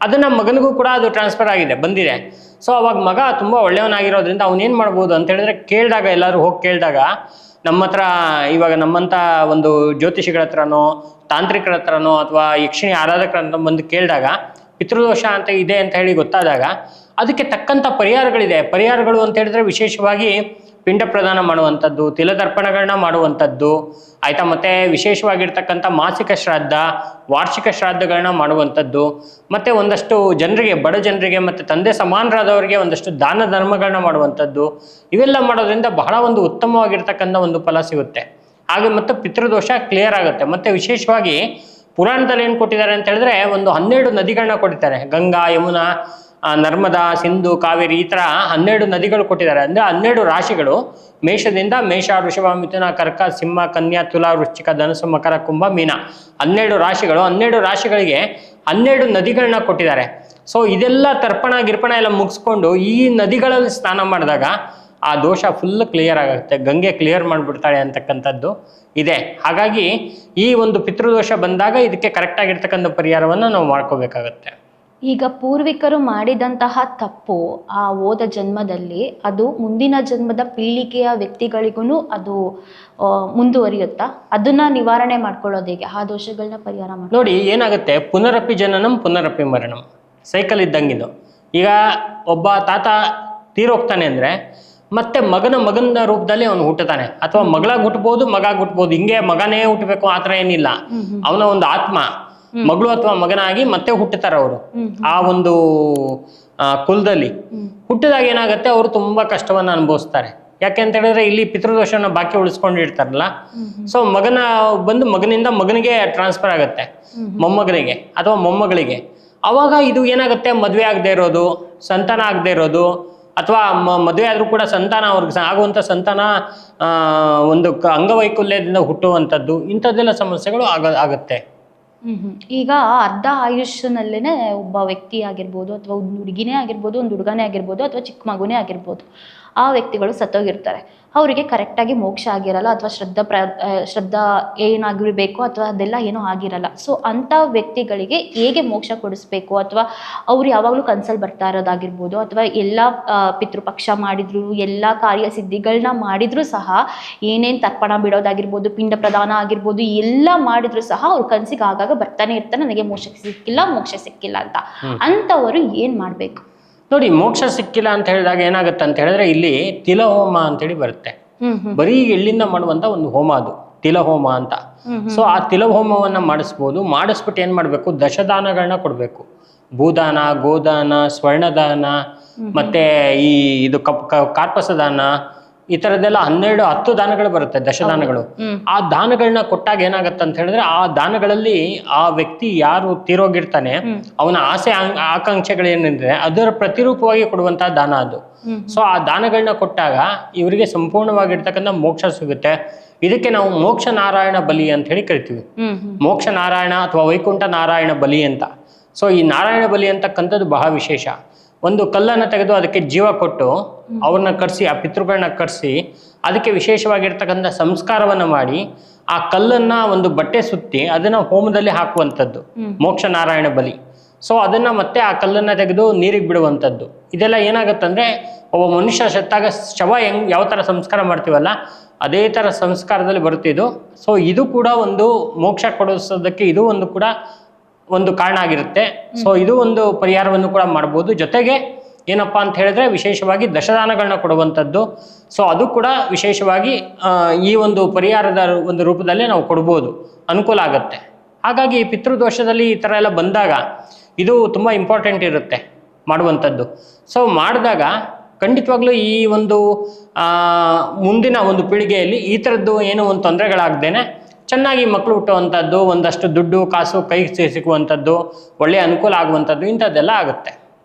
ಅದನ್ನ ಮಗನಿಗೂ ಕೂಡ ಅದು ಟ್ರಾನ್ಸ್ಫರ್ ಆಗಿದೆ, ಬಂದಿದೆ. ಸೊ ಅವಾಗ ಮಗ ತುಂಬಾ ಒಳ್ಳೆಯವನಾಗಿರೋದ್ರಿಂದ ಅವನೇನ್ ಮಾಡ್ಬೋದು ಅಂತ ಹೇಳಿದ್ರೆ, ಕೇಳಿದಾಗ ಎಲ್ಲರೂ ಹೋಗಿ ಕೇಳಿದಾಗ ನಮ್ಮ ಹತ್ರ, ಇವಾಗ ನಮ್ಮಂತ ಒಂದು ಜ್ಯೋತಿಷಿಗಳ ಹತ್ರನೋ ತಾಂತ್ರಿಕರ ಹತ್ರನೋ ಅಥವಾ ಯಕ್ಷಿಣಿ ಆರಾಧಕರ ಹತ್ರ ಬಂದು ಕೇಳಿದಾಗ ಪಿತೃದೋಷ ಅಂತ ಇದೆ ಅಂತ ಹೇಳಿ ಗೊತ್ತಾದಾಗ ಅದಕ್ಕೆ ತಕ್ಕಂಥ ಪರಿಹಾರಗಳಿದೆ. ಪರಿಹಾರಗಳು ಅಂತ ಹೇಳಿದ್ರೆ ವಿಶೇಷವಾಗಿ ಪಿಂಡ ಪ್ರದಾನ ಮಾಡುವಂಥದ್ದು, ತಿಲತರ್ಪಣಗಳನ್ನ ಮಾಡುವಂಥದ್ದು ಆಯ್ತಾ, ಮತ್ತೆ ವಿಶೇಷವಾಗಿರ್ತಕ್ಕಂಥ ಮಾಸಿಕ ಶ್ರಾದ್ದ, ವಾರ್ಷಿಕ ಶ್ರಾದ್ದಗಳನ್ನ ಮಾಡುವಂಥದ್ದು, ಮತ್ತೆ ಒಂದಷ್ಟು ಜನರಿಗೆ, ಬಡ ಜನರಿಗೆ ಮತ್ತೆ ತಂದೆ ಸಮಾನರಾದವರಿಗೆ ಒಂದಷ್ಟು ದಾನ ಧರ್ಮಗಳನ್ನ ಮಾಡುವಂಥದ್ದು, ಇವೆಲ್ಲ ಮಾಡೋದ್ರಿಂದ ಬಹಳ ಒಂದು ಉತ್ತಮವಾಗಿರ್ತಕ್ಕಂಥ ಒಂದು ಫಲ ಸಿಗುತ್ತೆ. ಹಾಗೆ ಮತ್ತೆ ಪಿತೃದೋಷ ಕ್ಲಿಯರ್ ಆಗುತ್ತೆ. ಮತ್ತೆ ವಿಶೇಷವಾಗಿ ಪುರಾಣದಲ್ಲಿ ಏನು ಕೊಟ್ಟಿದ್ದಾರೆ ಅಂತ ಹೇಳಿದ್ರೆ ಒಂದು 12 ನದಿಗಳನ್ನ ಕೊಟ್ಟಿದ್ದಾರೆ. ಗಂಗಾ, ಯಮುನಾ, ನರ್ಮದಾ, ಸಿಂಧು, ಕಾವೇರಿ, ಈ ಥರ 12 ನದಿಗಳು ಕೊಟ್ಟಿದ್ದಾರೆ. ಅಂದರೆ 12 ರಾಶಿಗಳು, ಮೇಷದಿಂದ ಮೇಷ, ವೃಷಭ, ಮಿಥುನ, ಕರ್ಕ, ಸಿಂಹ, ಕನ್ಯಾ, ತುಲಾ, ವೃಶ್ಚಿಕ, ಧನುಸು, ಮಕರ, ಕುಂಭ, ಮೀನ, 12 ರಾಶಿಗಳು. 12 ರಾಶಿಗಳಿಗೆ 12 ನದಿಗಳನ್ನ ಕೊಟ್ಟಿದ್ದಾರೆ. ಸೊ ಇದೆಲ್ಲ ತರ್ಪಣ ಗಿರ್ಪಣ ಎಲ್ಲ ಮುಗಿಸ್ಕೊಂಡು ಈ ನದಿಗಳಲ್ಲಿ ಸ್ನಾನ ಮಾಡಿದಾಗ ಆ ದೋಷ ಫುಲ್ ಕ್ಲಿಯರ್ ಆಗುತ್ತೆ. ಗಂಗೆ ಕ್ಲಿಯರ್ ಮಾಡಿಬಿಡ್ತಾಳೆ ಅಂತಕ್ಕಂಥದ್ದು ಇದೆ. ಹಾಗಾಗಿ ಈ ಒಂದು ಪಿತೃದೋಷ ಬಂದಾಗ ಇದಕ್ಕೆ ಕರೆಕ್ಟ್ ಆಗಿರ್ತಕ್ಕಂಥ ಪರಿಹಾರವನ್ನು ನಾವು ಮಾಡ್ಕೋಬೇಕಾಗತ್ತೆ. ಈಗ ಪೂರ್ವಿಕರು ಮಾಡಿದಂತಹ ತಪ್ಪು ಆ ಹೋದ ಜನ್ಮದಲ್ಲಿ ಅದು ಮುಂದಿನ ಜನ್ಮದ ಪೀಳಿಗೆಯ ವ್ಯಕ್ತಿಗಳಿಗೂ ಅದು ಮುಂದುವರಿಯುತ್ತಾ? ಅದನ್ನ ನಿವಾರಣೆ ಮಾಡ್ಕೊಳ್ಳೋದು ಹೇಗೆ? ಆ ದೋಷಗಳನ್ನ ಪರಿಹಾರ ಮಾಡಿ ನೋಡಿ, ಏನಾಗುತ್ತೆ, ಪುನರಪಿ ಜನನಂ ಪುನರಪಿ ಮರಣಂ, ಸೈಕಲ್ ಇದ್ದಂಗಿದು. ಈಗ ಒಬ್ಬ ತಾತ ತೀರೋಗ್ತಾನೆ ಅಂದರೆ ಮತ್ತೆ ಮಗನ ರೂಪದಲ್ಲಿ ಅವನು ಹುಟ್ಟುತ್ತಾನೆ, ಅಥವಾ ಮಗಳಾಗಿ ಹುಟ್ಟಬಹುದು, ಮಗಾಗಿ ಹುಟ್ಟಬಹುದು. ಹಿಂಗೆ ಮಗನೇ ಹುಟ್ಟಬೇಕು ಆ ಥರ ಏನಿಲ್ಲ. ಅವನ ಒಂದು ಆತ್ಮ ಮಗಳು ಅಥವಾ ಮಗನಾಗಿ ಮತ್ತೆ ಹುಟ್ಟುತ್ತಾರೆ ಅವರು ಆ ಒಂದು ಕುಲದಲ್ಲಿ. ಹುಟ್ಟಿದಾಗ ಏನಾಗುತ್ತೆ, ಅವರು ತುಂಬಾ ಕಷ್ಟವನ್ನ ಅನುಭವಿಸ್ತಾರೆ. ಯಾಕೆ ಅಂತ ಹೇಳಿದ್ರೆ ಇಲ್ಲಿ ಪಿತೃದೋಷನ ಬಾಕಿ ಉಳಿಸ್ಕೊಂಡಿರ್ತಾರಲ್ಲ. ಸೊ ಮಗನಿಂದ ಮಗನಿಗೆ ಟ್ರಾನ್ಸ್ಫರ್ ಆಗುತ್ತೆ, ಮೊಮ್ಮಗನಿಗೆ ಅಥವಾ ಮೊಮ್ಮಗಳಿಗೆ. ಅವಾಗ ಇದು ಏನಾಗುತ್ತೆ, ಮದುವೆ ಆಗದೆ ಇರೋದು, ಸಂತಾನ ಆಗದೆ ಇರೋದು, ಅಥವಾ ಮದುವೆ ಆದ್ರೂ ಕೂಡ ಸಂತಾನ ಅವ್ರಿಗೆ ಆಗುವಂಥ ಸಂತಾನ ಒಂದು ಅಂಗವೈಕಲ್ಯದಿಂದ ಹುಟ್ಟುವಂಥದ್ದು, ಇಂಥದ್ದೆಲ್ಲ ಸಮಸ್ಯೆಗಳು ಆಗುತ್ತೆ. ಈಗ ಅರ್ಧ ಆಯುಷ್ನಲ್ಲೇನೆ ಒಬ್ಬ ವ್ಯಕ್ತಿ ಆಗಿರ್ಬೋದು, ಅಥವಾ ಒಂದು ಹುಡುಗಿನೇ ಆಗಿರ್ಬೋದು, ಒಂದು ಹುಡುಗನೇ ಆಗಿರ್ಬೋದು, ಅಥವಾ ಚಿಕ್ಕ ಮಗುನೇ ಆಗಿರ್ಬೋದು, ಆ ವ್ಯಕ್ತಿಗಳು ಸತ್ತೋಗಿರ್ತಾರೆ. ಅವರಿಗೆ ಕರೆಕ್ಟಾಗಿ ಮೋಕ್ಷ ಆಗಿರಲ್ಲ, ಅಥವಾ ಶ್ರದ್ಧಾ ಏನಾಗಿರಬೇಕು ಅಥವಾ ಅದೆಲ್ಲ ಏನೂ ಆಗಿರಲ್ಲ. ಸೊ ಅಂಥ ವ್ಯಕ್ತಿಗಳಿಗೆ ಹೇಗೆ ಮೋಕ್ಷ ಕೊಡಿಸ್ಬೇಕು, ಅಥವಾ ಅವ್ರು ಯಾವಾಗಲೂ ಕನ್ಸಲ್ಲಿ ಬರ್ತಾ ಇರೋದಾಗಿರ್ಬೋದು, ಅಥವಾ ಎಲ್ಲ ಪಿತೃಪಕ್ಷ ಮಾಡಿದ್ರು, ಎಲ್ಲ ಕಾರ್ಯಸಿದ್ಧಿಗಳನ್ನ ಮಾಡಿದ್ರು ಸಹ, ಏನೇನು ತರ್ಪಣ ಬಿಡೋದಾಗಿರ್ಬೋದು, ಪಿಂಡ ಪ್ರದಾನ ಆಗಿರ್ಬೋದು, ಎಲ್ಲ ಮಾಡಿದ್ರು ಸಹ ಅವ್ರ ಕನ್ಸಿಗೆ ಆಗಾಗ ಬರ್ತಾನೆ ಇರ್ತಾರೆ, ನನಗೆ ಮೋಕ್ಷ ಸಿಕ್ಕಿಲ್ಲ ಅಂತ. ಅಂಥವರು ಏನು ಮಾಡಬೇಕು? ನೋಡಿ, ಮೋಕ್ಷ ಸಿಕ್ಕಿಲ್ಲ ಅಂತ ಹೇಳಿದಾಗ ಏನಾಗುತ್ತೆ ಅಂತ ಹೇಳಿದ್ರೆ ಇಲ್ಲಿ ತಿಲಹೋಮ ಅಂತೇಳಿ ಬರುತ್ತೆ. ಬರೀ ಎಳ್ಳಿಂದ ಮಾಡುವಂತ ಒಂದು ಹೋಮ, ಅದು ತಿಲಹೋಮ ಅಂತ. ಸೊ ಆ ತಿಲಹೋಮವನ್ನ ಮಾಡಿಸ್ಬಿಟ್ಟು ಏನ್ ಮಾಡ್ಬೇಕು, ದಶದಾನಗಳನ್ನ ಕೊಡ್ಬೇಕು. ಭೂದಾನ, ಗೋದಾನ, ಸ್ವರ್ಣದಾನ, ಮತ್ತೆ ಇದು ಕಾರ್ಪಸ ದಾನ, ಈ ತರದೆಲ್ಲ 10 ದಾನಗಳು ಬರುತ್ತೆ, ದಶದಾನಗಳು. ಆ ದಾನಗಳನ್ನ ಕೊಟ್ಟಾಗ ಏನಾಗತ್ತೆ ಅಂತ ಹೇಳಿದ್ರೆ ಆ ದಾನಗಳಲ್ಲಿ ಆ ವ್ಯಕ್ತಿ ಯಾರು ತೀರೋಗಿರ್ತಾನೆ ಅವನ ಆಸೆ ಆಕಾಂಕ್ಷೆಗಳೇನಿದ್ರೆ ಅದರ ಪ್ರತಿರೂಪವಾಗಿ ಕೊಡುವಂತಹ ದಾನ ಅದು. ಸೊ ಆ ದಾನಗಳನ್ನ ಕೊಟ್ಟಾಗ ಇವರಿಗೆ ಸಂಪೂರ್ಣವಾಗಿರ್ತಕ್ಕಂಥ ಮೋಕ್ಷ ಸಿಗುತ್ತೆ. ಇದಕ್ಕೆ ನಾವು ಮೋಕ್ಷ ನಾರಾಯಣ ಬಲಿ ಅಂತ ಹೇಳಿ ಕರಿತೀವಿ. ಮೋಕ್ಷ ನಾರಾಯಣ ಅಥವಾ ವೈಕುಂಠ ನಾರಾಯಣ ಬಲಿ ಅಂತ. ಸೊ ಈ ನಾರಾಯಣ ಬಲಿ ಅಂತಕ್ಕಂಥದ್ದು ಬಹಳ ವಿಶೇಷ. ಒಂದು ಕಲ್ಲನ್ನು ತೆಗೆದು ಅದಕ್ಕೆ ಜೀವ ಕೊಟ್ಟು ಅವ್ರನ್ನ ಕರೆಸಿ, ಆ ಪಿತೃಗಳನ್ನ ಕರೆಸಿ, ಅದಕ್ಕೆ ವಿಶೇಷವಾಗಿರ್ತಕ್ಕಂಥ ಸಂಸ್ಕಾರವನ್ನ ಮಾಡಿ ಆ ಕಲ್ಲನ್ನ ಒಂದು ಬಟ್ಟೆ ಸುತ್ತಿ ಅದನ್ನ ಹೋಮದಲ್ಲಿ ಹಾಕುವಂಥದ್ದು ಮೋಕ್ಷ ನಾರಾಯಣ ಬಲಿ. ಸೊ ಅದನ್ನ ಮತ್ತೆ ಆ ಕಲ್ಲನ್ನ ತೆಗೆದು ನೀರಿಗೆ ಬಿಡುವಂಥದ್ದು. ಇದೆಲ್ಲ ಏನಾಗುತ್ತಂದ್ರೆ ಒಬ್ಬ ಮನುಷ್ಯ ಸತ್ತಾಗ ಶವ ಯಾವ ತರ ಸಂಸ್ಕಾರ ಮಾಡ್ತೀವಲ್ಲ ಅದೇ ತರ ಸಂಸ್ಕಾರದಲ್ಲಿ ಬರುತ್ತಿದ್ದು. ಸೊ ಇದು ಕೂಡ ಒಂದು ಮೋಕ್ಷ ಕೊಡಿಸೋದಕ್ಕೆ ಇದು ಒಂದು ಕಾರಣ ಆಗಿರುತ್ತೆ. ಸೊ ಇದು ಒಂದು ಪರಿಹಾರವನ್ನು ಕೂಡ ಮಾಡ್ಬೋದು. ಜೊತೆಗೆ ಏನಪ್ಪಾ ಅಂತ ಹೇಳಿದ್ರೆ ವಿಶೇಷವಾಗಿ ದಶದಾನಗಳನ್ನ ಕೊಡುವಂಥದ್ದು. ಸೊ ಅದು ಕೂಡ ವಿಶೇಷವಾಗಿ ಈ ಒಂದು ಪರಿಹಾರದ ಒಂದು ರೂಪದಲ್ಲೇ ನಾವು ಕೊಡ್ಬೋದು, ಅನುಕೂಲ ಆಗುತ್ತೆ. ಹಾಗಾಗಿ ಪಿತೃದೋಷದಲ್ಲಿ ಈ ಥರ ಎಲ್ಲ ಬಂದಾಗ ಇದು ತುಂಬ ಇಂಪಾರ್ಟೆಂಟ್ ಇರುತ್ತೆ ಮಾಡುವಂಥದ್ದು. ಸೊ ಮಾಡಿದಾಗ ಖಂಡಿತವಾಗ್ಲೂ ಈ ಒಂದು ಮುಂದಿನ ಒಂದು ಪೀಳಿಗೆಯಲ್ಲಿ ಈ ಥರದ್ದು ಏನೋ ಒಂದು ತೊಂದರೆಗಳಾಗ್ದೇನೆ ಚೆನ್ನಾಗಿ ಮಕ್ಕಳು ಹುಟ್ಟುವಂಥದ್ದು, ಒಂದಷ್ಟು ದುಡ್ಡು ಕಾಸು ಕೈಗೆ ಸಿಗುವಂಥದ್ದು, ಒಳ್ಳೆಯ ಅನುಕೂಲ ಆಗುವಂಥದ್ದು, ಇಂಥದ್ದೆಲ್ಲ ಆಗುತ್ತೆ.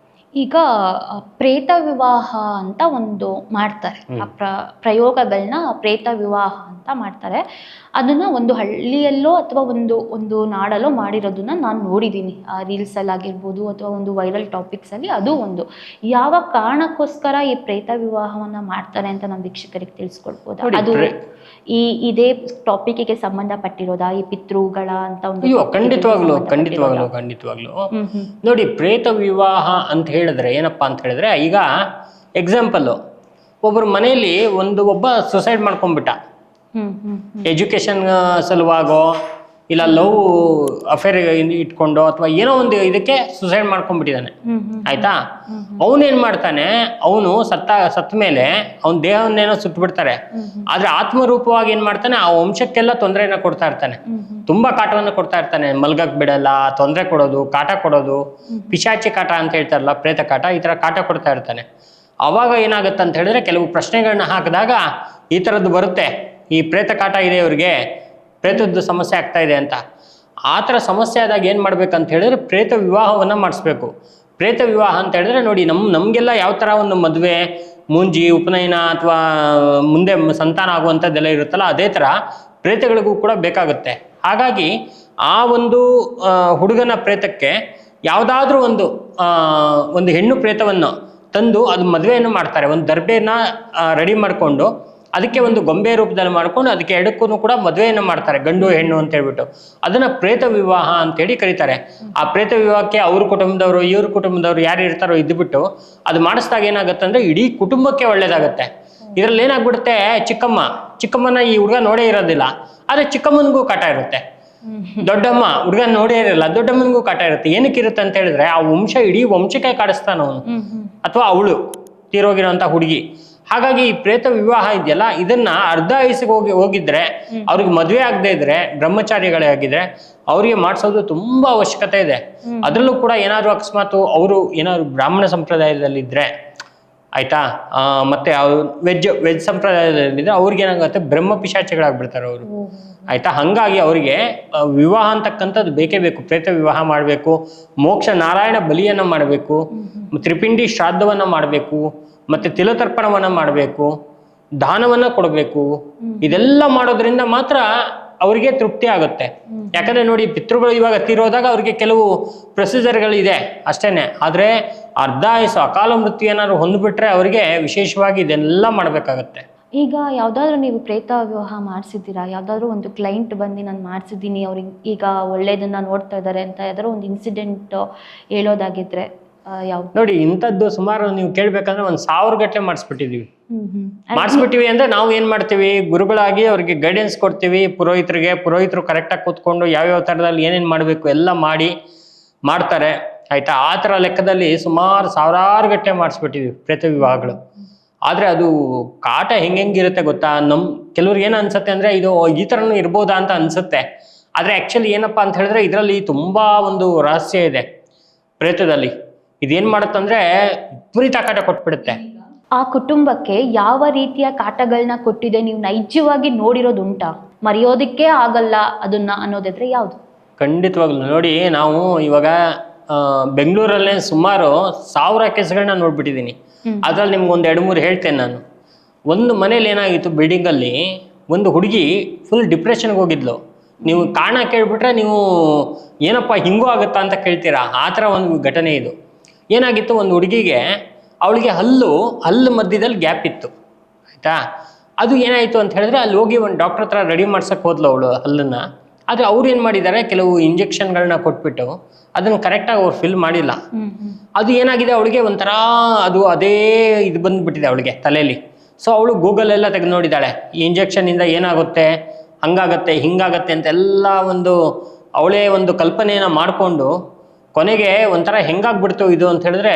ಈಗ ಪ್ರೇತ ವಿವಾಹ ಅಂತ ಒಂದು ಮಾಡ್ತಾರೆ, ಆ ಪ್ರಯೋಗಗಳನ್ನ ಪ್ರೇತ ವಿವಾಹ ಅಂತ ಮಾಡ್ತಾರೆ. ಅದನ್ನ ಒಂದು ಹಳ್ಳಿಯಲ್ಲೋ ಅಥವಾ ಒಂದು ನಾಡಲ್ಲೋ ಮಾಡಿರೋದನ್ನ ನಾನು ನೋಡಿದ್ದೀನಿ, ರೀಲ್ಸಲ್ಲಿ ಆಗಿರ್ಬೋದು ಅಥವಾ ಒಂದು ವೈರಲ್ ಟಾಪಿಕ್ಸಲ್ಲಿ. ಅದು ಒಂದು ಯಾವ ಕಾರಣಕ್ಕೋಸ್ಕರ ಈ ಪ್ರೇತ ವಿವಾಹವನ್ನ ಮಾಡ್ತಾರೆ ಅಂತ ನಮ್ಮ ವೀಕ್ಷಕರಿಗೆ ತಿಳಿಸ್ಕೊಡ್ಬೋದು? ಅದು ಇದೇ ಟಾಪಿಕ್ಗೆ ಸಂಬಂಧಪಟ್ಟಿರೋದಾ, ಈ ಪಿತೃಗಳ ಅಂತ ಒಂದು? ಖಂಡಿತವಾಗ್ಲು ನೋಡಿ, ಪ್ರೇತ ವಿವಾಹ ಅಂತ ಹೇಳಿದ್ರೆ ಏನಪ್ಪಾ ಅಂತ ಹೇಳಿದ್ರೆ, ಈಗ ಎಕ್ಸಾಂಪಲ್ ಒಬ್ಬರು ಮನೆಯಲ್ಲಿ ಒಬ್ಬ ಸುಸೈಡ್ ಮಾಡ್ಕೊಂಡ್ಬಿಟ್ಟ, ಎಜುಕೇಶನ್ ಸಲುವಾಗೋ ಇಲ್ಲ ಲವ್ ಅಫೇರ್ ಇಟ್ಕೊಂಡು ಅಥವಾ ಏನೋ ಒಂದು ಇದಕ್ಕೆ ಸುಸೈಡ್ ಮಾಡ್ಕೊಂಡ್ಬಿಟ್ಟಿದ್ದಾನೆ. ಆಯ್ತಾ, ಅವನೇನ್ ಮಾಡ್ತಾನೆ, ಅವನು ಸತ್ತ ಮೇಲೆ ಅವನ ದೇಹವನ್ನೇನೋ ಸುಟ್ಟು ಬಿಡ್ತಾರೆ. ಆದ್ರೆ ಆತ್ಮರೂಪವಾಗಿ ಏನ್ ಮಾಡ್ತಾನೆ, ಆ ವಂಶಕ್ಕೆಲ್ಲ ತೊಂದರೆನ ಕೊಡ್ತಾ ಇರ್ತಾನೆ, ತುಂಬಾ ಕಾಟವನ್ನು ಕೊಡ್ತಾ ಇರ್ತಾನೆ. ಮಲ್ಗಕ್ ಬಿಡಲ್ಲ, ತೊಂದರೆ ಕೊಡೋದು, ಕಾಟ ಕೊಡೋದು, ಪಿಶಾಚಿ ಕಾಟ ಅಂತ ಹೇಳ್ತಾರಲ್ಲ, ಪ್ರೇತ ಕಾಟ, ಈ ತರ ಕಾಟ ಕೊಡ್ತಾ ಇರ್ತಾನೆ. ಅವಾಗ ಏನಾಗುತ್ತೆ ಅಂತ ಹೇಳಿದ್ರೆ, ಕೆಲವು ಪ್ರಶ್ನೆಗಳನ್ನ ಹಾಕಿದಾಗ ಈ ತರದ್ದು ಬರುತ್ತೆ, ಈ ಪ್ರೇತ ಕಾಟ ಇದೆ ಇವ್ರಿಗೆ, ಪ್ರೇತದ ಸಮಸ್ಯೆ ಆಗ್ತಾ ಇದೆ ಅಂತ. ಆ ಥರ ಸಮಸ್ಯೆ ಆದಾಗ ಏನು ಮಾಡ್ಬೇಕಂತ ಹೇಳಿದ್ರೆ ಪ್ರೇತ ವಿವಾಹವನ್ನು ಮಾಡಿಸ್ಬೇಕು. ಪ್ರೇತ ವಿವಾಹ ಅಂತ ಹೇಳಿದ್ರೆ ನೋಡಿ, ನಮಗೆಲ್ಲ ಯಾವ ಥರ ಒಂದು ಮದುವೆ, ಮುಂಜಿ, ಉಪನಯನ ಅಥವಾ ಮುಂದೆ ಸಂತಾನ ಆಗುವಂಥದ್ದೆಲ್ಲ ಇರುತ್ತಲ್ಲ, ಅದೇ ಥರ ಪ್ರೇತಗಳಿಗೂ ಕೂಡ ಬೇಕಾಗುತ್ತೆ. ಹಾಗಾಗಿ ಆ ಒಂದು ಹುಡುಗನ ಪ್ರೇತಕ್ಕೆ ಯಾವುದಾದ್ರೂ ಒಂದು ಹೆಣ್ಣು ಪ್ರೇತವನ್ನು ತಂದು ಅದು ಮದುವೆಯನ್ನು ಮಾಡ್ತಾರೆ. ಒಂದು ದರ್ಬೆನ ರೆಡಿ ಮಾಡಿಕೊಂಡು ಅದಕ್ಕೆ ಒಂದು ಗೊಂಬೆ ರೂಪದಲ್ಲಿ ಮಾಡ್ಕೊಂಡು ಅದಕ್ಕೆ ಎರಡಕ್ಕೂ ಕೂಡ ಮದುವೆಯನ್ನು ಮಾಡ್ತಾರೆ, ಗಂಡು ಹೆಣ್ಣು ಅಂತ ಹೇಳ್ಬಿಟ್ಟು. ಅದನ್ನ ಪ್ರೇತ ವಿವಾಹ ಅಂತೇಳಿ ಕರೀತಾರೆ. ಆ ಪ್ರೇತ ವಿವಾಹಕ್ಕೆ ಅವ್ರ ಕುಟುಂಬದವರು ಇವ್ರ ಕುಟುಂಬದವರು ಯಾರು ಇರ್ತಾರೋ ಇದ್ಬಿಟ್ಟು ಅದು ಮಾಡಿಸಿದಾಗ ಏನಾಗುತ್ತೆ ಅಂದ್ರೆ ಇಡೀ ಕುಟುಂಬಕ್ಕೆ ಒಳ್ಳೇದಾಗುತ್ತೆ. ಇದ್ರಲ್ಲಿ ಏನಾಗ್ಬಿಡುತ್ತೆ, ಚಿಕ್ಕಮ್ಮನ ಈ ಹುಡುಗ ನೋಡೇ ಇರೋದಿಲ್ಲ, ಆದ್ರೆ ಚಿಕ್ಕಮ್ಮನಿಗೂ ಕಾಟ ಇರುತ್ತೆ. ದೊಡ್ಡಮ್ಮ ಹುಡುಗ ನೋಡೇ ಇರಲ್ಲ, ದೊಡ್ಡಮ್ಮನಿಗೂ ಕಾಟ ಇರುತ್ತೆ. ಏನಕ್ಕೆ ಇರುತ್ತೆ ಅಂತ ಹೇಳಿದ್ರೆ ಆ ಇಡೀ ವಂಶಕ್ಕೆ ಕಾಡಿಸ್ತಾನ ಅವನು ಅಥವಾ ಅವಳು, ತೀರೋಗಿರೋಂಥ ಹುಡುಗಿ. ಹಾಗಾಗಿ ಈ ಪ್ರೇತ ವಿವಾಹ ಇದೆಯಲ್ಲ, ಇದನ್ನ ಅರ್ಧ ವಯಸ್ಸಿಗೆ ಹೋಗಿದ್ರೆ, ಅವ್ರಿಗೆ ಮದುವೆ ಆಗದೆ ಇದ್ರೆ, ಬ್ರಹ್ಮಚಾರಿಗಳೇ ಆಗಿದ್ರೆ ಅವ್ರಿಗೆ ಮಾಡಿಸೋದು ತುಂಬಾ ಅವಶ್ಯಕತೆ ಇದೆ. ಅದರಲ್ಲೂ ಕೂಡ ಏನಾದ್ರು ಅಕಸ್ಮಾತ್ ಅವರು ಏನಾದ್ರು ಬ್ರಾಹ್ಮಣ ಸಂಪ್ರದಾಯದಲ್ಲಿ ಇದ್ರೆ, ಆಯ್ತಾ, ಮತ್ತೆ ವೆಜ್ ಸಂಪ್ರದಾಯದಲ್ಲಿದ್ರೆ ಅವ್ರಿಗೆ ಏನಾಗುತ್ತೆ, ಬ್ರಹ್ಮ ಪಿಶಾಚಿಗಳಾಗ್ಬಿಡ್ತಾರೆ ಅವರು. ಆಯ್ತಾ, ಹಂಗಾಗಿ ಅವರಿಗೆ ವಿವಾಹ ಅಂತಕ್ಕಂಥದ್ದು ಬೇಕೇ ಬೇಕು. ಪ್ರೇತ ವಿವಾಹ ಮಾಡಬೇಕು, ಮೋಕ್ಷ ನಾರಾಯಣ ಬಲಿಯನ್ನ ಮಾಡಬೇಕು, ತ್ರಿಪಿಂಡಿ ಶ್ರಾದ್ದವನ್ನ ಮಾಡಬೇಕು, ಮತ್ತೆ ತಿಲತರ್ಪಣವನ್ನ ಮಾಡಬೇಕು, ದಾನವನ್ನ ಕೊಡಬೇಕು. ಇದೆಲ್ಲ ಮಾಡೋದ್ರಿಂದ ಮಾತ್ರ ಅವರಿಗೆ ತೃಪ್ತಿ ಆಗುತ್ತೆ. ಯಾಕಂದ್ರೆ ನೋಡಿ, ಪಿತೃಗಳು ಇವಾಗ ತೀರೋದಾಗ ಅವ್ರಿಗೆ ಕೆಲವು ಪ್ರೊಸೀಜರ್ಗಳಿದೆ ಅಷ್ಟೇನೆ. ಆದ್ರೆ ಅರ್ಧ ಆಯಸ್ಸು ಅಕಾಲ ಮೃತ್ಯು ಏನಾದ್ರು ಹೊಂದ್ಬಿಟ್ರೆ ಅವರಿಗೆ ವಿಶೇಷವಾಗಿ ಇದೆಲ್ಲ ಮಾಡ್ಬೇಕಾಗತ್ತೆ. ಈಗ ಯಾವ್ದಾದ್ರು ನೀವು ಪ್ರೇತ ವಿವಾಹ ಮಾಡಿಸಿದ್ದೀರಾ? ಯಾವ್ದಾದ್ರು ಒಂದು ಕ್ಲೈಂಟ್ ಬಂದು ನಾನು ಮಾಡಿಸಿದ್ದೀನಿ, ಅವ್ರಿಗೆ ಈಗ ಒಳ್ಳೇದನ್ನ ನೋಡ್ತಾ ಇದ್ದಾರೆ ಅಂತ ಯಾವ್ದಾದ್ರು ಒಂದು ಇನ್ಸಿಡೆಂಟ್ ಹೇಳೋದಾಗಿದ್ರೆ ಯಾವ್ದು? ನೋಡಿ, ಇಂಥದ್ದು ಸುಮಾರು ನೀವು ಕೇಳ್ಬೇಕಂದ್ರೆ 1000 ಗಟ್ಟಲೆ ಮಾಡಿಸ್ಬಿಟ್ಟಿವಿ ಅಂದ್ರೆ ನಾವು ಏನ್ ಮಾಡ್ತೀವಿ, ಗುರುಗಳಾಗಿ ಅವ್ರಿಗೆ ಗೈಡೆನ್ಸ್ ಕೊಡ್ತೀವಿ. ಪುರೋಹಿತರು ಕರೆಕ್ಟಾಗಿ ಕೂತ್ಕೊಂಡು ಯಾವ್ಯಾವ ಥರದಲ್ಲಿ ಏನೇನು ಮಾಡಬೇಕು ಎಲ್ಲ ಮಾಡ್ತಾರೆ. ಆಯ್ತಾ, ಆ ಥರ ಲೆಕ್ಕದಲ್ಲಿ ಸುಮಾರು 1000 ಗಟ್ಟಲೆ ಮಾಡಿಸ್ಬಿಟ್ಟಿವಿ ಪ್ರೇತ ವಿವಾಹಗಳು. ಆದ್ರೆ ಅದು ಕಾಟ ಹೆಂಗಿರುತ್ತೆ ಗೊತ್ತಾ, ಕೆಲವ್ರಿಗೆ ಏನು ಅನ್ಸುತ್ತೆ ಅಂದ್ರೆ ಇದು ಈ ಥರನೂ ಇರ್ಬೋದಾ ಅಂತ ಅನ್ಸುತ್ತೆ. ಆದ್ರೆ ಆಕ್ಚುಲಿ ಏನಪ್ಪಾ ಅಂತ ಹೇಳಿದ್ರೆ ಇದರಲ್ಲಿ ತುಂಬಾ ಒಂದು ರಹಸ್ಯ ಇದೆ ಪ್ರೇತದಲ್ಲಿ. ಇದೇನ್ ಮಾಡುತ್ತಂದ್ರೆ ವಿಪರೀತ ಕಾಟ ಕೊಟ್ಬಿಡುತ್ತೆ. ಆ ಕುಟುಂಬಕ್ಕೆ ಯಾವ ರೀತಿಯ ಕಾಟಗಳನ್ನ ಕೊಟ್ಟಿದೆ ನೀವು ನೈಜವಾಗಿ ನೋಡಿರೋದುಂಟಾ? ಮರೆಯೋದಕ್ಕೆ ಆಗಲ್ಲ ಅದನ್ನ ಅನ್ನೋದಿದ್ರೆ ಯಾವುದು? ಖಂಡಿತವಾಗ್ಲು ನೋಡಿ, ನಾವು ಇವಾಗ ಬೆಂಗಳೂರಲ್ಲೇ ಸುಮಾರು 1000 ಕೇಸ್ಗಳನ್ನ ನೋಡ್ಬಿಟ್ಟಿದ್ದೀನಿ. ಅದ್ರಲ್ಲಿ ನಿಮ್ಗೆ 2-3 ಹೇಳ್ತೇನೆ ನಾನು. ಒಂದು ಮನೇಲಿ ಏನಾಗಿತ್ತು, ಬಿಲ್ಡಿಂಗ್ ಅಲ್ಲಿ ಒಂದು ಹುಡುಗಿ ಫುಲ್ ಡಿಪ್ರೆಷನ್ಗೆ ಹೋಗಿದ್ಲು. ನೀವು ಕಾರಣ ಕೇಳ್ಬಿಟ್ರೆ ನೀವು ಏನಪ್ಪ ಹಿಂಗೂ ಆಗುತ್ತಾ ಅಂತ ಕೇಳ್ತೀರಾ, ಆ ಥರ ಒಂದು ಘಟನೆ ಇದು. ಏನಾಗಿತ್ತು, ಒಂದು ಹುಡುಗಿಗೆ ಅವಳಿಗೆ ಹಲ್ಲು ಮಧ್ಯದಲ್ಲಿ ಗ್ಯಾಪ್ ಇತ್ತು. ಆಯ್ತಾ, ಅದು ಏನಾಯಿತು ಅಂತ ಹೇಳಿದ್ರೆ ಅಲ್ಲಿ ಹೋಗಿ ಒಂದು ಡಾಕ್ಟರ್ ಹತ್ರ ರೆಡಿ ಮಾಡ್ಸಕ್ಕೆ ಹೋದ್ಲು ಅವಳು ಹಲ್ಲನ್ನು. ಆದರೆ ಅವ್ರು ಏನು ಮಾಡಿದ್ದಾರೆ, ಕೆಲವು ಇಂಜೆಕ್ಷನ್ಗಳನ್ನ ಕೊಟ್ಬಿಟ್ಟು ಅದನ್ನು ಕರೆಕ್ಟಾಗಿ ಅವ್ರು ಫಿಲ್ ಮಾಡಿಲ್ಲ. ಅದು ಏನಾಗಿದೆ, ಅವಳಿಗೆ ಒಂಥರ ಅದೇ ಇದು ಬಂದ್ಬಿಟ್ಟಿದೆ ಅವಳಿಗೆ ತಲೆಯಲ್ಲಿ. ಸೊ ಅವಳು ಗೂಗಲೆಲ್ಲ ತೆಗೆದು ನೋಡಿದ್ದಾಳೆ, ಈ ಇಂಜೆಕ್ಷನಿಂದ ಏನಾಗುತ್ತೆ, ಹಂಗಾಗತ್ತೆ ಹಿಂಗಾಗತ್ತೆ ಅಂತೆಲ್ಲ ಅವಳೇ ಒಂದು ಕಲ್ಪನೆಯನ್ನು ಮಾಡಿಕೊಂಡು ಕೊನೆಗೆ ಒಂಥರ ಹೆಂಗಾಗ್ಬಿಡ್ತು ಇದು ಅಂತ ಹೇಳಿದ್ರೆ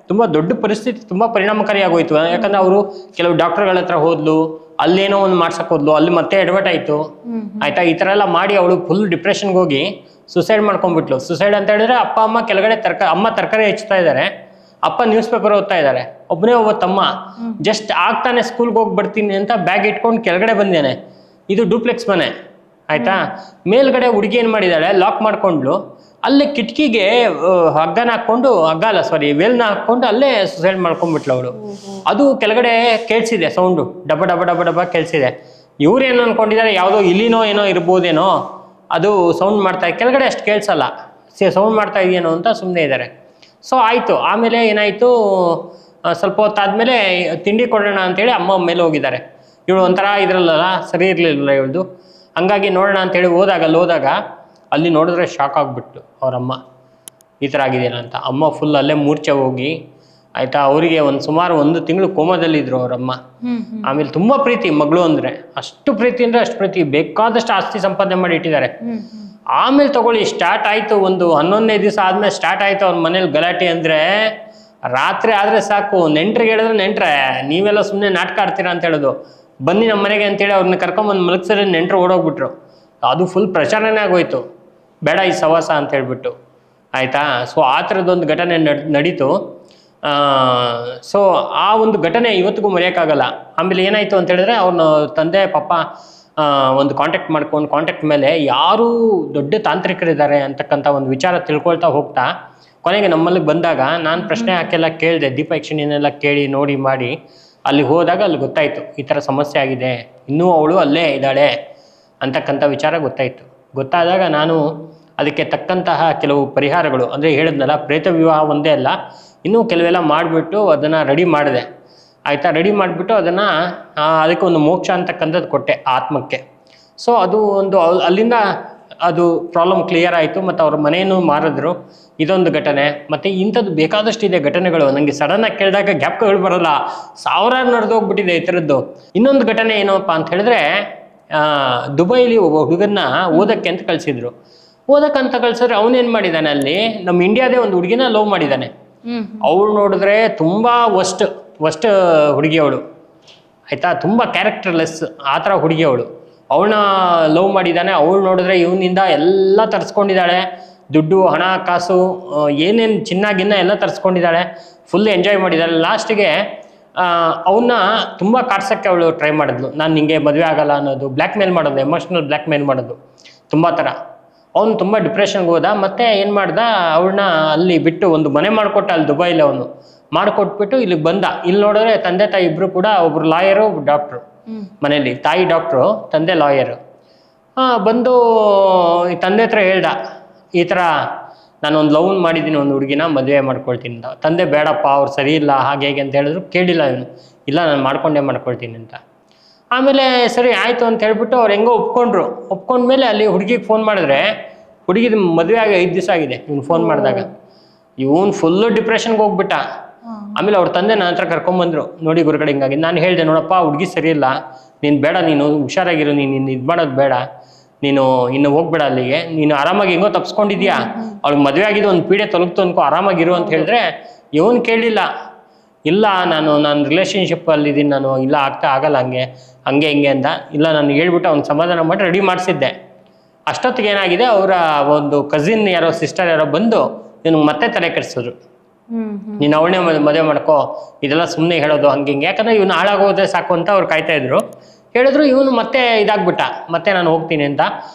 ತುಂಬ ದೊಡ್ಡ ಪರಿಸ್ಥಿತಿ, ತುಂಬ ಪರಿಣಾಮಕಾರಿಯಾಗೋಯ್ತು. ಯಾಕಂದ್ರೆ ಅವರು ಕೆಲವು ಡಾಕ್ಟರ್ಗಳ ಹತ್ರ ಹೋದ್ಲು, ಅಲ್ಲೇನೋ ಒಂದು ಮಾಡ್ಸಕ್ ಹೋದ್ಲು, ಅಲ್ಲಿ ಮತ್ತೆ ಎಡವಟ್ ಆಯ್ತು. ಆಯ್ತಾ, ಈ ಥರ ಎಲ್ಲ ಮಾಡಿ ಅವಳು ಫುಲ್ ಡಿಪ್ರೆಷನ್ಗೆ ಹೋಗಿ ಸುಸೈಡ್ ಮಾಡ್ಕೊಂಡ್ಬಿಟ್ಲು. ಸುಸೈಡ್ ಅಂತ ಹೇಳಿದ್ರೆ ಅಪ್ಪ ಅಮ್ಮ ಕೆಳಗಡೆ ಅಮ್ಮ ತರಕಾರಿ ಹೆಚ್ಚುತ್ತಾ ಇದ್ದಾರೆ, ಅಪ್ಪ ನ್ಯೂಸ್ ಪೇಪರ್ ಓದ್ತಾ ಇದ್ದಾರೆ, ಒಬ್ಬ ತಮ್ಮ ಜಸ್ಟ್ ಆಗ್ತಾನೆ ಸ್ಕೂಲ್ಗೆ ಹೋಗಿ ಬರ್ತೀನಿ ಅಂತ ಬ್ಯಾಗ್ ಇಟ್ಕೊಂಡು ಕೆಳಗಡೆ ಬಂದೇನೆ. ಇದು ಡೂಪ್ಲೆಕ್ಸ್ ಮನೆ. ಆಯ್ತಾ, ಮೇಲ್ಗಡೆ ಹುಡುಗಿ ಏನು ಮಾಡಿದ್ದಾಳೆ, ಲಾಕ್ ಮಾಡ್ಕೊಂಡ್ಲು, ಅಲ್ಲೇ ಕಿಟಕಿಗೆ ವೇಲ್ನ ಹಾಕೊಂಡು ಅಲ್ಲೇ ಸುಸೈಡ್ ಮಾಡ್ಕೊಂಡ್ಬಿಟ್ಲು ಅವಳು. ಅದು ಕೆಳಗಡೆ ಕೇಳಿಸಿದೆ ಸೌಂಡು, ಡಬ ಡಬ ಡಬ ಡಬ ಕೇಳಿಸಿದೆ. ಇವ್ರೇನು ಅನ್ಕೊಂಡಿದ್ದಾರೆ, ಯಾವುದೋ ಇಲ್ಲಿನೋ ಏನೋ ಇರ್ಬೋದೇನೋ, ಅದು ಸೌಂಡ್ ಮಾಡ್ತಾ ಕೆಳಗಡೆ ಅಷ್ಟು ಕೇಳಿಸಲ್ಲ, ಸೌಂಡ್ ಮಾಡ್ತಾ ಇದೆಯೇನೋ ಅಂತ ಸುಮ್ಮನೆ ಇದ್ದಾರೆ. ಸೊ ಆಯಿತು. ಆಮೇಲೆ ಏನಾಯಿತು, ಸ್ವಲ್ಪ ಹೊತ್ತಾದ್ಮೇಲೆ ತಿಂಡಿ ಕೊಡೋಣ ಅಂತೇಳಿ ಅಮ್ಮ ಮೇಲೆ ಹೋಗಿದ್ದಾರೆ. ಇವಳು ಒಂಥರ ಇದ್ರಲ್ಲ ಸರಿ ಇರಲಿಲ್ಲ ಇವಳ್ದು. ಹಂಗಾಗಿ ನೋಡೋಣ ಅಂತೇಳಿ ಹೋದಾಗ ಅಲ್ಲಿ ನೋಡಿದ್ರೆ ಶಾಕ್ ಆಗಿಬಿಟ್ಲು ಅವರಮ್ಮ, ಈ ಥರ ಆಗಿದೆಯಲ್ಲ ಅಂತ. ಅಮ್ಮ ಫುಲ್ ಅಲ್ಲೇ ಮೂರ್ಛೆ ಹೋಗಿ, ಆಯಿತಾ, ಅವರಿಗೆ ಸುಮಾರು 1 ತಿಂಗಳು ಕೋಮದಲ್ಲಿದ್ದರು ಅವರಮ್ಮ. ಆಮೇಲೆ ತುಂಬ ಪ್ರೀತಿ ಮಗಳು ಅಂದರೆ, ಅಷ್ಟು ಪ್ರೀತಿ ಅಂದರೆ ಅಷ್ಟು ಪ್ರೀತಿ, ಬೇಕಾದಷ್ಟು ಆಸ್ತಿ ಸಂಪಾದನೆ ಮಾಡಿ ಇಟ್ಟಿದ್ದಾರೆ. ಆಮೇಲೆ ತಗೊಳ್ಳಿ ಸ್ಟಾರ್ಟ್ ಆಯಿತು, ಒಂದು 11ನೇ ದಿವಸ ಆದಮೇಲೆ ಸ್ಟಾರ್ಟ್ ಆಯಿತು ಅವ್ರ ಮನೇಲಿ ಗಲಾಟೆ. ಅಂದರೆ ರಾತ್ರಿ ಆದರೆ ಸಾಕು, ನೆಂಟ್ರಿಗೆ ಹೇಳಿದ್ರೆ ನೆಂಟ್ರೆ ನೀವೆಲ್ಲ ಸುಮ್ಮನೆ ನಾಟಕ ಆಡ್ತೀರಾ ಅಂತ ಹೇಳೋದು, ಬನ್ನಿ ನಮ್ಮ ಮನೆಗೆ ಅಂತೇಳಿ ಅವ್ರನ್ನ ಕರ್ಕೊಂಬಂದು ಮಲಗ್ಸರಿ ನೆಂಟರು ಓಡೋಗ್ಬಿಟ್ರು. ಅದು ಫುಲ್ ಪ್ರಚಾರನೇ ಆಗೋಯ್ತು, ಬೇಡ ಈ ಸವಾಸ ಅಂತ ಹೇಳ್ಬಿಟ್ಟು, ಆಯಿತಾ. ಸೊ ಆ ಥರದ್ದೊಂದು ಘಟನೆ ನಡೀತು. ಸೊ ಆ ಒಂದು ಘಟನೆ ಇವತ್ತಿಗೂ ಮರೆಯೋಕ್ಕಾಗಲ್ಲ. ಆಮೇಲೆ ಏನಾಯಿತು ಅಂತ ಹೇಳಿದ್ರೆ ಅವ್ರನ್ನ ತಂದೆ ಪಾಪ ಒಂದು ಕಾಂಟ್ಯಾಕ್ಟ್ ಮೇಲೆ ಯಾರು ದೊಡ್ಡ ತಾಂತ್ರಿಕರಿದ್ದಾರೆ ಅಂತಕ್ಕಂಥ ಒಂದು ವಿಚಾರ ತಿಳ್ಕೊಳ್ತಾ ಹೋಗ್ತಾ ಕೊನೆಗೆ ನಮ್ಮಲ್ಲಿಗೆ ಬಂದಾಗ ನಾನು ಪ್ರಶ್ನೆ ಹಾಕೆಲ್ಲ ಕೇಳಿದೆ, ದೀಪ ಯಕ್ಷಿಣಿನೆಲ್ಲ ಕೇಳಿ ನೋಡಿ ಮಾಡಿ ಅಲ್ಲಿಗೆ ಹೋದಾಗ ಅಲ್ಲಿ ಗೊತ್ತಾಯಿತು ಈ ಥರ ಸಮಸ್ಯೆ ಆಗಿದೆ, ಇನ್ನೂ ಅವಳು ಅಲ್ಲೇ ಇದ್ದಾಳೆ ಅಂತಕ್ಕಂಥ ವಿಚಾರ ಗೊತ್ತಾಯಿತು. ಗೊತ್ತಾದಾಗ ನಾನು ಅದಕ್ಕೆ ತಕ್ಕಂತಹ ಕೆಲವು ಪರಿಹಾರಗಳು, ಅಂದರೆ ಹೇಳಿದ್ನಲ್ಲ ಪ್ರೇತ ವಿವಾಹ ಒಂದೇ ಅಲ್ಲ, ಇನ್ನೂ ಕೆಲವೆಲ್ಲ ಮಾಡಿಬಿಟ್ಟು ಅದನ್ನು ರೆಡಿ ಮಾಡಿದೆ, ಆಯಿತಾ. ರೆಡಿ ಮಾಡಿಬಿಟ್ಟು ಅದನ್ನು ಅದಕ್ಕೆ ಒಂದು ಮೋಕ್ಷ ಅಂತಕ್ಕಂಥದ್ದು ಕೊಟ್ಟೆ ಆತ್ಮಕ್ಕೆ. ಸೊ ಅದು ಒಂದು ಅಲ್ಲಿಂದ ಅದು ಪ್ರಾಬ್ಲಮ್ ಕ್ಲಿಯರ್ ಆಯಿತು. ಮತ್ತು ಅವ್ರ ಮನೆಯನ್ನು ಮಾರಿದ್ರು. ಇದೊಂದು ಘಟನೆ. ಮತ್ತು ಇಂಥದ್ದು ಬೇಕಾದಷ್ಟು ಇದೆ ಘಟನೆಗಳು. ನನಗೆ ಸಡನ್ನಾಗಿ ಕೇಳಿದಾಗ ಜ್ಞಾಪಕಗಳು ಬರೋಲ್ಲ, ಸಾವಿರಾರು ನಡೆದೋಗ್ಬಿಟ್ಟಿದೆ ಈ ಥರದ್ದು. ಇನ್ನೊಂದು ಘಟನೆ ಏನಪ್ಪ ಅಂತ ಹೇಳಿದ್ರೆ, ದುಬೈಲಿ ಒಬ್ಬ ಹುಡುಗನ್ನ ಓದಕ್ಕೆ ಅಂತ ಕಳಿಸಿದ್ರು. ಓದಕ್ಕಂತ ಕಳ್ಸಿದ್ರೆ ಅವನೇನು ಮಾಡಿದ್ದಾನೆ, ಅಲ್ಲಿ ನಮ್ಮ ಇಂಡಿಯಾದೇ ಒಂದು ಹುಡುಗಿನ ಲವ್ ಮಾಡಿದ್ದಾನೆ. ಅವಳು ನೋಡಿದ್ರೆ ತುಂಬ ವಸ್ಟ್ ಹುಡುಗಿ ಅವಳು, ಆಯಿತಾ. ತುಂಬ ಕ್ಯಾರೆಕ್ಟರ್ಲೆಸ್ ಆ ಥರ ಹುಡುಗಿ ಅವಳು. ಅವಳನ್ನ ಲವ್ ಮಾಡಿದ್ದಾನೆ. ಅವಳು ನೋಡಿದ್ರೆ ಇವನಿಂದ ಎಲ್ಲ ತರಿಸ್ಕೊಂಡಿದ್ದಾಳೆ, ದುಡ್ಡು ಹಣ ಕಾಸು ಏನೇನು ಚಿನ್ನ ಗಿನ್ನ ಎಲ್ಲ ತರಿಸ್ಕೊಂಡಿದ್ದಾಳೆ, ಫುಲ್ ಎಂಜಾಯ್ ಮಾಡಿದ್ದಾಳೆ. ಲಾಸ್ಟಿಗೆ ಅವನ್ನ ತುಂಬ ಕಾಡ್ಸೋಕ್ಕೆ ಅವಳು ಟ್ರೈ ಮಾಡಿದ್ಲು, ನಾನು ನಿಂಗೆ ಮದುವೆ ಆಗಲ್ಲ ಅನ್ನೋದು, ಬ್ಲ್ಯಾಕ್ ಮೇಲ್ ಮಾಡೋದು, ಎಮೋಷ್ನಲ್ ಬ್ಲ್ಯಾಕ್ ಮೇಲ್ ಮಾಡೋದು ತುಂಬ ಥರ. ಅವನು ತುಂಬ ಡಿಪ್ರೆಷನ್ಗೆ ಹೋದ. ಮತ್ತೆ ಏನು ಮಾಡ್ದ, ಅವಳನ್ನ ಅಲ್ಲಿ ಬಿಟ್ಟು ಒಂದು ಮನೆ ಮಾಡಿಕೊಟ್ಟ ಅಲ್ಲಿ ದುಬೈಲಿ. ಅವನು ಮಾಡಿಕೊಟ್ಬಿಟ್ಟು ಇಲ್ಲಿಗೆ ಬಂದ. ಇಲ್ಲಿ ನೋಡಿದ್ರೆ ತಂದೆ ತಾಯಿ ಇಬ್ಬರು ಕೂಡ, ಒಬ್ರು ಲಾಯರು ಒಬ್ರು ಡಾಕ್ಟ್ರು ಮನೇಲಿ. ತಾಯಿ ಡಾಕ್ಟ್ರು, ತಂದೆ ಲಾಯರು. ಬಂದು ಈ ತಂದೆ ಹತ್ರ ಹೇಳ್ದ, ಈ ಥರ ನಾನೊಂದು ಲವ್ ಮಾಡಿದ್ದೀನಿ, ಒಂದು ಹುಡುಗಿನ ಮದುವೆ ಮಾಡ್ಕೊಳ್ತೀನಿ ಅಂತ. ತಂದೆ ಬೇಡಪ್ಪ ಅವ್ರು ಸರಿ ಇಲ್ಲ ಹಾಗೆ ಹೇಗೆ ಅಂತ ಹೇಳಿದ್ರು. ಕೇಳಿಲ್ಲ ಇವನು, ಇಲ್ಲ ನಾನು ಮಾಡ್ಕೊಳ್ತೀನಿ ಅಂತ. ಆಮೇಲೆ ಸರಿ ಆಯಿತು ಅಂತ ಹೇಳ್ಬಿಟ್ಟು ಅವ್ರು ಹೆಂಗೋ ಒಪ್ಕೊಂಡ್ಮೇಲೆ ಅಲ್ಲಿ ಹುಡುಗಿಗೆ ಫೋನ್ ಮಾಡಿದ್ರೆ, ಹುಡುಗಿದು ಮದುವೆ ಆಗಿ 5 ದಿವಸ ಆಗಿದೆ ಇವ್ನು ಫೋನ್ ಮಾಡಿದಾಗ. ಇವನು ಫುಲ್ಲು ಡಿಪ್ರೆಷನ್ಗೆ ಹೋಗ್ಬಿಟ್ಟ. ಆಮೇಲೆ ಅವ್ರ ತಂದೆ ನನ್ನ ಹತ್ರ ಕರ್ಕೊಂಬಂದ್ರು, ನೋಡಿ ಗುರುಗಡೆ ಹಿಂಗಾಗಿ. ನಾನು ಹೇಳಿದೆ, ನೋಡಪ್ಪ ಹುಡುಗಿ ಸರಿ ಇಲ್ಲ, ನೀನು ಬೇಡ, ನೀನು ಹುಷಾರಾಗಿರು, ನೀನು ಇದು ಮಾಡೋದು ಬೇಡ, ನೀನು ಇನ್ನು ಹೋಗ್ಬೇಡ ಅಲ್ಲಿಗೆ, ನೀನು ಆರಾಮಾಗಿ ಹೆಂಗೋ ತಪ್ಸ್ಕೊಂಡಿದ್ಯಾ, ಅವ್ಳಿಗೆ ಮದುವೆ ಆಗಿದ್ದು ಒಂದು ಪೀಡೆ ತೊಲಗ್ತು ಅನ್ಕೋ, ಆರಾಮಾಗಿರು ಅಂತ ಹೇಳಿದ್ರೆ ಇವನು ಕೇಳಲಿಲ್ಲ. ಇಲ್ಲ ನಾನು ರಿಲೇಷನ್ಶಿಪ್ಪಲ್ಲಿದ್ದೀನಿ ನಾನು, ಇಲ್ಲ ಆಗಲ್ಲ ಹಂಗೆ ಹಿಂಗೆ ಅಂತ. ಇಲ್ಲ ನಾನು ಹೇಳ್ಬಿಟ್ಟು ಅವ್ನು ಸಮಾಧಾನ ಮಾಡಿ ರೆಡಿ ಮಾಡಿಸಿದ್ದೆ. ಅಷ್ಟೊತ್ತಿಗೆ ಏನಾಗಿದೆ, ಅವರ ಒಂದು ಕಸಿನ್ ಯಾರೋ ಸಿಸ್ಟರ್ ಯಾರೋ ಬಂದು ಇವನಿಗೆ ಮತ್ತೆ ತಲೆ ಕೆಡಿಸಿದ್ರು. ನೀನು ಅವಳನ್ನೇ ಮದುವೆ ಮಾಡ್ಕೋ, ಇದೆಲ್ಲ ಸುಮ್ಮನೆ ಹೇಳೋದು ಹಂಗೆ ಹಿಂಗೆ, ಯಾಕಂದರೆ ಇವನು ಹಾಳಾಗೋದ್ರೆ ಸಾಕು ಅಂತ ಅವ್ರು ಕಾಯ್ತಾ ಇದ್ರು. ಹೇಳಿದ್ರು, ಇವನು ಮತ್ತೆ ಇದಾಗ್ಬಿಟ್ಟ, ಮತ್ತೆ ನಾನು ಹೋಗ್ತೀನಿ ಅಂತ.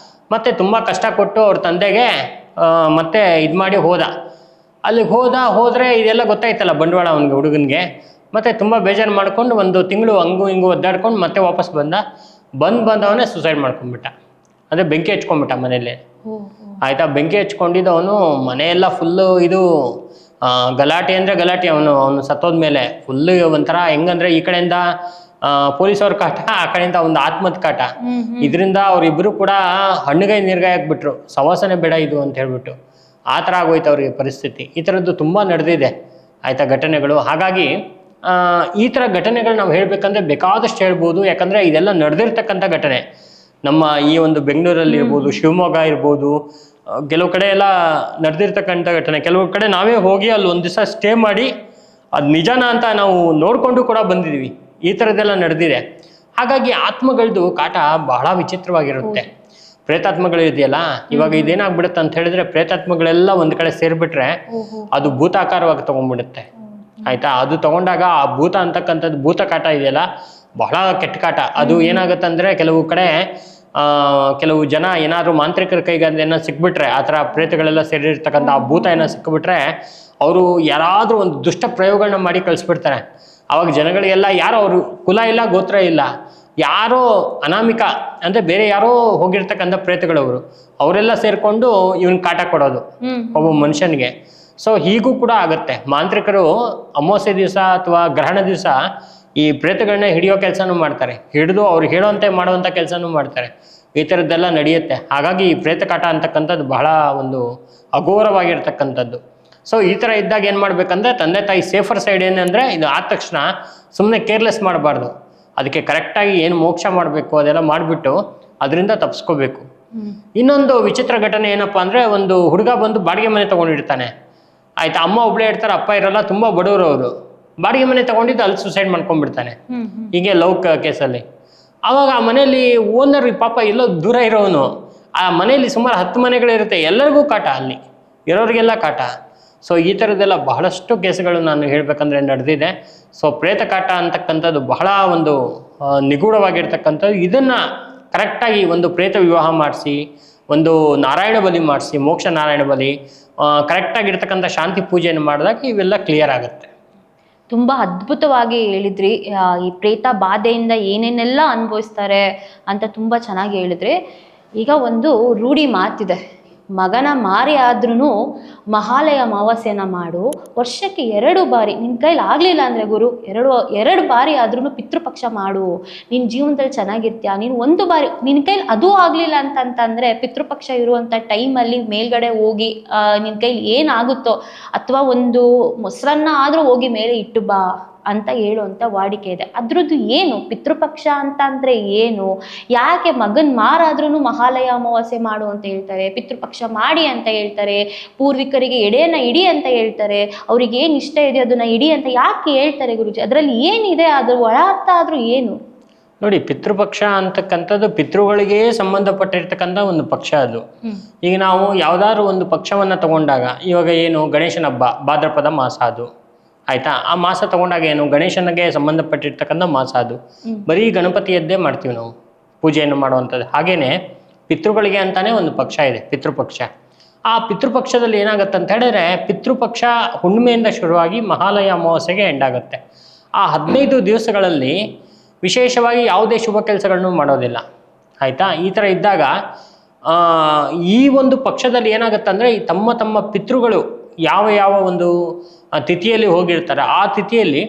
ಮತ್ತೆ ತುಂಬ ಕಷ್ಟ ಕೊಟ್ಟು ಅವ್ರ ತಂದೆಗೆ ಮತ್ತೆ ಇದು ಮಾಡಿ ಹೋದ. ಅಲ್ಲಿಗೆ ಹೋದರೆ ಇದೆಲ್ಲ ಗೊತ್ತಾಯ್ತಲ್ಲ ಬಂಡವಾಳ ಅವನಿಗೆ, ಹುಡುಗನಿಗೆ. ಮತ್ತು ತುಂಬ ಬೇಜಾರು ಮಾಡ್ಕೊಂಡು 1 ತಿಂಗಳು ಹಂಗೂ ಹಿಂಗೂ ಒದ್ದಾಡ್ಕೊಂಡು ಮತ್ತೆ ವಾಪಸ್ ಬಂದವನೇ ಸುಸೈಡ್ ಮಾಡ್ಕೊಂಡ್ಬಿಟ್ಟ. ಅಂದರೆ ಬೆಂಕಿ ಹಚ್ಕೊಂಡ್ಬಿಟ್ಟ ಮನೇಲಿ, ಆಯಿತಾ. ಬೆಂಕಿ ಹಚ್ಕೊಂಡಿದ್ದವನು ಮನೆಯೆಲ್ಲ ಫುಲ್ಲು ಇದು ಗಲಾಟೆ ಅಂದರೆ ಗಲಾಟೆ. ಅವನು ಸತ್ತೋದ್ಮೇಲೆ ಫುಲ್ಲು ಒಂಥರ ಹೆಂಗಂದ್ರೆ, ಈ ಕಡೆಯಿಂದ ಪೊಲೀಸವ್ರ ಕಾಟ, ಆ ಕಡೆಯಿಂದ ಒಂದು ಆತ್ಮದ ಕಾಟ. ಇದರಿಂದ ಅವರಿಬ್ಬರು ಕೂಡ ಹಣ್ಣುಗಾಯಿ ನೀರ್ಗಾಯಿ ಹಾಕ್ಬಿಟ್ರು, ಸವಾಸನೆ ಬೇಡ ಇದು ಅಂತ ಹೇಳ್ಬಿಟ್ಟು. ಆ ಥರ ಆಗೋಯ್ತು ಅವ್ರಿಗೆ ಪರಿಸ್ಥಿತಿ. ಈ ಥರದ್ದು ತುಂಬ ನಡೆದಿದೆ, ಆಯಿತಾ, ಘಟನೆಗಳು. ಹಾಗಾಗಿ ಈ ಥರ ಘಟನೆಗಳು ನಾವು ಹೇಳಬೇಕಂದ್ರೆ ಬೇಕಾದಷ್ಟು ಹೇಳ್ಬೋದು. ಯಾಕಂದರೆ ಇದೆಲ್ಲ ನಡೆದಿರ್ತಕ್ಕಂಥ ಘಟನೆ. ನಮ್ಮ ಈ ಒಂದು ಬೆಂಗಳೂರಲ್ಲಿ ಇರ್ಬೋದು, ಶಿವಮೊಗ್ಗ ಇರ್ಬೋದು, ಕೆಲವು ಕಡೆ ಎಲ್ಲ ನಡೆದಿರ್ತಕ್ಕಂಥ ಘಟನೆ. ಕೆಲವು ಕಡೆ ನಾವೇ ಹೋಗಿ ಅಲ್ಲಿ ಒಂದು ದಿವಸ ಸ್ಟೇ ಮಾಡಿ ಅದು ನಿಜಾನ ಅಂತ ನಾವು ನೋಡಿಕೊಂಡು ಕೂಡ ಬಂದಿದ್ದೀವಿ. ಈ ಥರದ್ದೆಲ್ಲ ನಡೆದಿದೆ. ಹಾಗಾಗಿ ಆತ್ಮಗಳದ್ದು ಕಾಟ ಬಹಳ ವಿಚಿತ್ರವಾಗಿರುತ್ತೆ. ಪ್ರೇತಾತ್ಮಗಳು ಇದೆಯಲ್ಲ, ಇವಾಗ ಇದೇನಾಗ್ಬಿಡುತ್ತೆ ಅಂತ ಹೇಳಿದ್ರೆ, ಪ್ರೇತಾತ್ಮಗಳೆಲ್ಲ ಒಂದು ಕಡೆ ಸೇರಿಬಿಟ್ರೆ ಅದು ಭೂತಾಕಾರವಾಗಿ ತೊಗೊಂಡ್ಬಿಡುತ್ತೆ, ಆಯಿತಾ. ಅದು ತೊಗೊಂಡಾಗ ಆ ಭೂತ ಅಂತಕ್ಕಂಥದ್ದು, ಭೂತ ಕಾಟ ಇದೆಯಲ್ಲ, ಬಹಳ ಕೆಟ್ಟ ಕಾಟ. ಅದು ಏನಾಗುತ್ತೆ ಅಂದರೆ, ಕೆಲವು ಕಡೆ ಕೆಲವು ಜನ ಏನಾದ್ರು ಮಾಂತ್ರಿಕರ ಕೈಗೆ ಏನೋ ಸಿಕ್ಬಿಟ್ರೆ, ಆ ಥರ ಪ್ರೇತಗಳೆಲ್ಲ ಸೇರಿರ್ತಕ್ಕಂಥ ಆ ಭೂತ ಏನೋ ಸಿಕ್ಬಿಟ್ರೆ, ಅವರು ಯಾರಾದರೂ ಒಂದು ದುಷ್ಟ ಪ್ರಯೋಗಗಳನ್ನ ಮಾಡಿ ಕಳಿಸ್ಬಿಡ್ತಾರೆ. ಆವಾಗ ಜನಗಳಿಗೆಲ್ಲ ಯಾರೋ ಅವರು ಕುಲ ಇಲ್ಲ, ಗೋತ್ರ ಇಲ್ಲ, ಯಾರೋ ಅನಾಮಿಕ ಅಂದರೆ ಬೇರೆ ಯಾರೋ ಹೋಗಿರ್ತಕ್ಕಂಥ ಪ್ರೇತಗಳವರು, ಅವರೆಲ್ಲ ಸೇರಿಕೊಂಡು ಇವನ್ ಕಾಟ ಕೊಡೋದು ಒಬ್ಬ ಮನುಷ್ಯನಿಗೆ. ಸೊ ಹೀಗೂ ಕೂಡ ಆಗುತ್ತೆ. ಮಾಂತ್ರಿಕರು ಅಮಾವಾಸ್ಯೆ ದಿವಸ ಅಥವಾ ಗ್ರಹಣ ದಿವಸ ಈ ಪ್ರೇತಗಳನ್ನ ಹಿಡಿಯೋ ಕೆಲಸನೂ ಮಾಡ್ತಾರೆ, ಹಿಡಿದು ಅವ್ರು ಹೇಳೋಂತೆ ಮಾಡುವಂಥ ಕೆಲಸನೂ ಮಾಡ್ತಾರೆ. ಈ ಥರದ್ದೆಲ್ಲ ನಡೆಯುತ್ತೆ. ಹಾಗಾಗಿ ಈ ಪ್ರೇತ ಕಾಟ ಅಂತಕ್ಕಂಥದ್ದು ಬಹಳ ಒಂದು ಅಘೋರವಾಗಿರ್ತಕ್ಕಂಥದ್ದು. ಸೊ ಈ ಥರ ಇದ್ದಾಗ ಏನು ಮಾಡ್ಬೇಕಂದ್ರೆ, ತಂದೆ ತಾಯಿ ಸೇಫರ್ ಸೈಡ್ ಏನಂದರೆ, ಇದು ಆದ ತಕ್ಷಣ ಸುಮ್ಮನೆ ಕೇರ್ಲೆಸ್ ಮಾಡಬಾರ್ದು. ಅದಕ್ಕೆ ಕರೆಕ್ಟಾಗಿ ಏನು ಮೋಕ್ಷ ಮಾಡಬೇಕು ಅದೆಲ್ಲ ಮಾಡಿಬಿಟ್ಟು ಅದರಿಂದ ತಪ್ಪಿಸ್ಕೋಬೇಕು. ಇನ್ನೊಂದು ವಿಚಿತ್ರ ಘಟನೆ ಏನಪ್ಪಾ ಅಂದ್ರೆ, ಒಂದು ಹುಡುಗ ಬಂದು ಬಾಡಿಗೆ ಮನೆ ತಗೊಂಡಿರ್ತಾನೆ. ಆಯ್ತಾ, ಅಮ್ಮ ಒಬ್ಳೇ ಇರ್ತಾರೆ, ಅಪ್ಪ ಇರಲ್ಲ, ತುಂಬಾ ಬಡವರು ಅವರು. ಬಾಡಿಗೆ ಮನೆ ತಗೊಂಡಿದ್ದು ಅಲ್ಲಿ ಸುಸೈಡ್ ಮಾಡ್ಕೊಂಡ್ಬಿಡ್ತಾನೆ, ಹೀಗೆ ಲವ್ ಕೇಸಲ್ಲಿ. ಆವಾಗ ಆ ಮನೆಯಲ್ಲಿ ಓನರ್ ಪಾಪ ಎಲ್ಲೋ ದೂರ ಇರೋನು, ಆ ಮನೆಯಲ್ಲಿ ಸುಮಾರು 10 ಮನೆಗಳಿರುತ್ತೆ, ಎಲ್ಲರಿಗೂ ಕಾಟ, ಅಲ್ಲಿ ಇರೋರಿಗೆಲ್ಲ ಕಾಟ. ಸೊ ಈ ಥರದ್ದೆಲ್ಲ ಬಹಳಷ್ಟು ಕೇಸುಗಳು ನಾನು ಹೇಳ್ಬೇಕಂದ್ರೆ ನಡೆದಿದೆ. ಸೊ ಪ್ರೇತ ಕಾಟ ಅಂತಕ್ಕಂಥದ್ದು ಬಹಳ ಒಂದು ನಿಗೂಢವಾಗಿರ್ತಕ್ಕಂಥದ್ದು. ಇದನ್ನ ಕರೆಕ್ಟಾಗಿ ಒಂದು ಪ್ರೇತ ವಿವಾಹ ಮಾಡಿಸಿ, ಒಂದು ನಾರಾಯಣ ಬಲಿ ಮಾಡಿಸಿ, ಮೋಕ್ಷ ನಾರಾಯಣ ಬಲಿ ಕರೆಕ್ಟಾಗಿರ್ತಕ್ಕಂಥ ಶಾಂತಿ ಪೂಜೆಯನ್ನು ಮಾಡಿದಾಗ ಇವೆಲ್ಲ ಕ್ಲಿಯರ್ ಆಗುತ್ತೆ. ತುಂಬ ಅದ್ಭುತವಾಗಿ ಹೇಳಿದ್ರಿ. ಈ ಪ್ರೇತ ಬಾಧೆಯಿಂದ ಏನೇನೆಲ್ಲ ಅನುಭವಿಸ್ತಾರೆ ಅಂತ ತುಂಬ ಚೆನ್ನಾಗಿ ಹೇಳಿದ್ರಿ. ಈಗ ಒಂದು ರೂಢಿ ಮಾತಿದೆ, ಮಗನ ಮಾರಿ ಆದ್ರೂ ಮಹಾಲಯ ಅಮಾವಾಸ್ಯೆನ ಮಾಡು, ವರ್ಷಕ್ಕೆ 2 ಬಾರಿ, ನಿನ್ನ ಕೈಲಿ ಆಗಲಿಲ್ಲ ಅಂದರೆ ಗುರು 2 ಬಾರಿ ಆದ್ರೂ ಪಿತೃಪಕ್ಷ ಮಾಡು, ನಿನ್ನ ಜೀವನದಲ್ಲಿ ಚೆನ್ನಾಗಿರ್ತೀಯ. ನೀನು 1 ಬಾರಿ ನಿನ್ನ ಕೈಲಿ ಅದೂ ಆಗಲಿಲ್ಲ ಅಂತಂದರೆ ಪಿತೃಪಕ್ಷ ಇರುವಂಥ ಟೈಮಲ್ಲಿ ಮೇಲ್ಗಡೆ ಹೋಗಿ ನಿನ್ನ ಕೈಲಿ ಏನಾಗುತ್ತೋ, ಅಥವಾ ಒಂದು ಮೊಸರನ್ನ ಆದರೂ ಹೋಗಿ ಮೇಲೆ ಇಟ್ಟು ಬಾ ಅಂತ ಹೇಳುವಂಥ ವಾಡಿಕೆ ಇದೆ. ಅದ್ರದ್ದು ಏನು ಪಿತೃಪಕ್ಷ ಅಂತ ಅಂದರೆ ಏನು? ಯಾಕೆ ಮಗನ್ ಮಾರಾದ್ರೂ ಮಹಾಲಯ ಅಮಾವಾಸ್ಯೆ ಮಾಡು ಅಂತ ಹೇಳ್ತಾರೆ, ಪಿತೃಪಕ್ಷ ಮಾಡಿ ಅಂತ ಹೇಳ್ತಾರೆ, ಪೂರ್ವಿಕರಿಗೆ ಎಡೆಯನ್ನ ಇಡಿ ಅಂತ ಹೇಳ್ತಾರೆ, ಅವ್ರಿಗೆ ಏನು ಇಷ್ಟ ಇದೆ ಅದನ್ನ ಇಡಿ ಅಂತ ಯಾಕೆ ಹೇಳ್ತಾರೆ ಗುರುಜಿ? ಅದರಲ್ಲಿ ಏನಿದೆ? ಅದ್ರ ಒಳ ಅರ್ಥ ಆದ್ರೂ ಏನು? ನೋಡಿ, ಪಿತೃಪಕ್ಷ ಅಂತಕ್ಕಂಥದ್ದು ಪಿತೃಗಳಿಗೆ ಸಂಬಂಧಪಟ್ಟಿರ್ತಕ್ಕಂಥ ಒಂದು ಪಕ್ಷ ಅದು. ಈಗ ನಾವು ಯಾವ್ದಾದ್ರು ಒಂದು ಪಕ್ಷವನ್ನ ತಗೊಂಡಾಗ, ಇವಾಗ ಏನು ಗಣೇಶನ ಹಬ್ಬ ಭಾದ್ರಪದ ಮಾಸ ಅದು, ಆಯ್ತಾ, ಆ ಮಾಸ ತಗೊಂಡಾಗ ಏನು ಗಣೇಶನಿಗೆ ಸಂಬಂಧಪಟ್ಟಿರ್ತಕ್ಕಂಥ ಮಾಸ ಅದು, ಬರೀ ಗಣಪತಿಯದ್ದೇ ಮಾಡ್ತೀವಿ ನಾವು ಪೂಜೆಯನ್ನು ಮಾಡುವಂಥದ್ದು. ಹಾಗೇನೆ ಪಿತೃಗಳಿಗೆ ಅಂತಾನೆ ಒಂದು ಪಕ್ಷ ಇದೆ, ಪಿತೃಪಕ್ಷ. ಆ ಪಿತೃಪಕ್ಷದಲ್ಲಿ ಏನಾಗುತ್ತೆ ಅಂತ ಹೇಳಿದ್ರೆ, ಪಿತೃಪಕ್ಷ ಹುಣ್ಣಿಮೆಯಿಂದ ಶುರುವಾಗಿ ಮಹಾಲಯ ಅಮಾವಾಸ್ಯೆಗೆ ಎಂಡಾಗುತ್ತೆ. ಆ 15 ದಿವಸಗಳಲ್ಲಿ ವಿಶೇಷವಾಗಿ ಯಾವುದೇ ಶುಭ ಕೆಲಸಗಳನ್ನು ಮಾಡೋದಿಲ್ಲ, ಆಯ್ತಾ. ಈ ಥರ ಇದ್ದಾಗ ಈ ಒಂದು ಪಕ್ಷದಲ್ಲಿ ಏನಾಗುತ್ತೆ ಅಂದರೆ, ತಮ್ಮ ತಮ್ಮ ಪಿತೃಗಳು ಯಾವ ಒಂದು ತಿಥಿಯಲ್ಲಿ ಹೋಗಿರ್ತಾರೆ, ಆ ತಿಥಿಯಲ್ಲಿ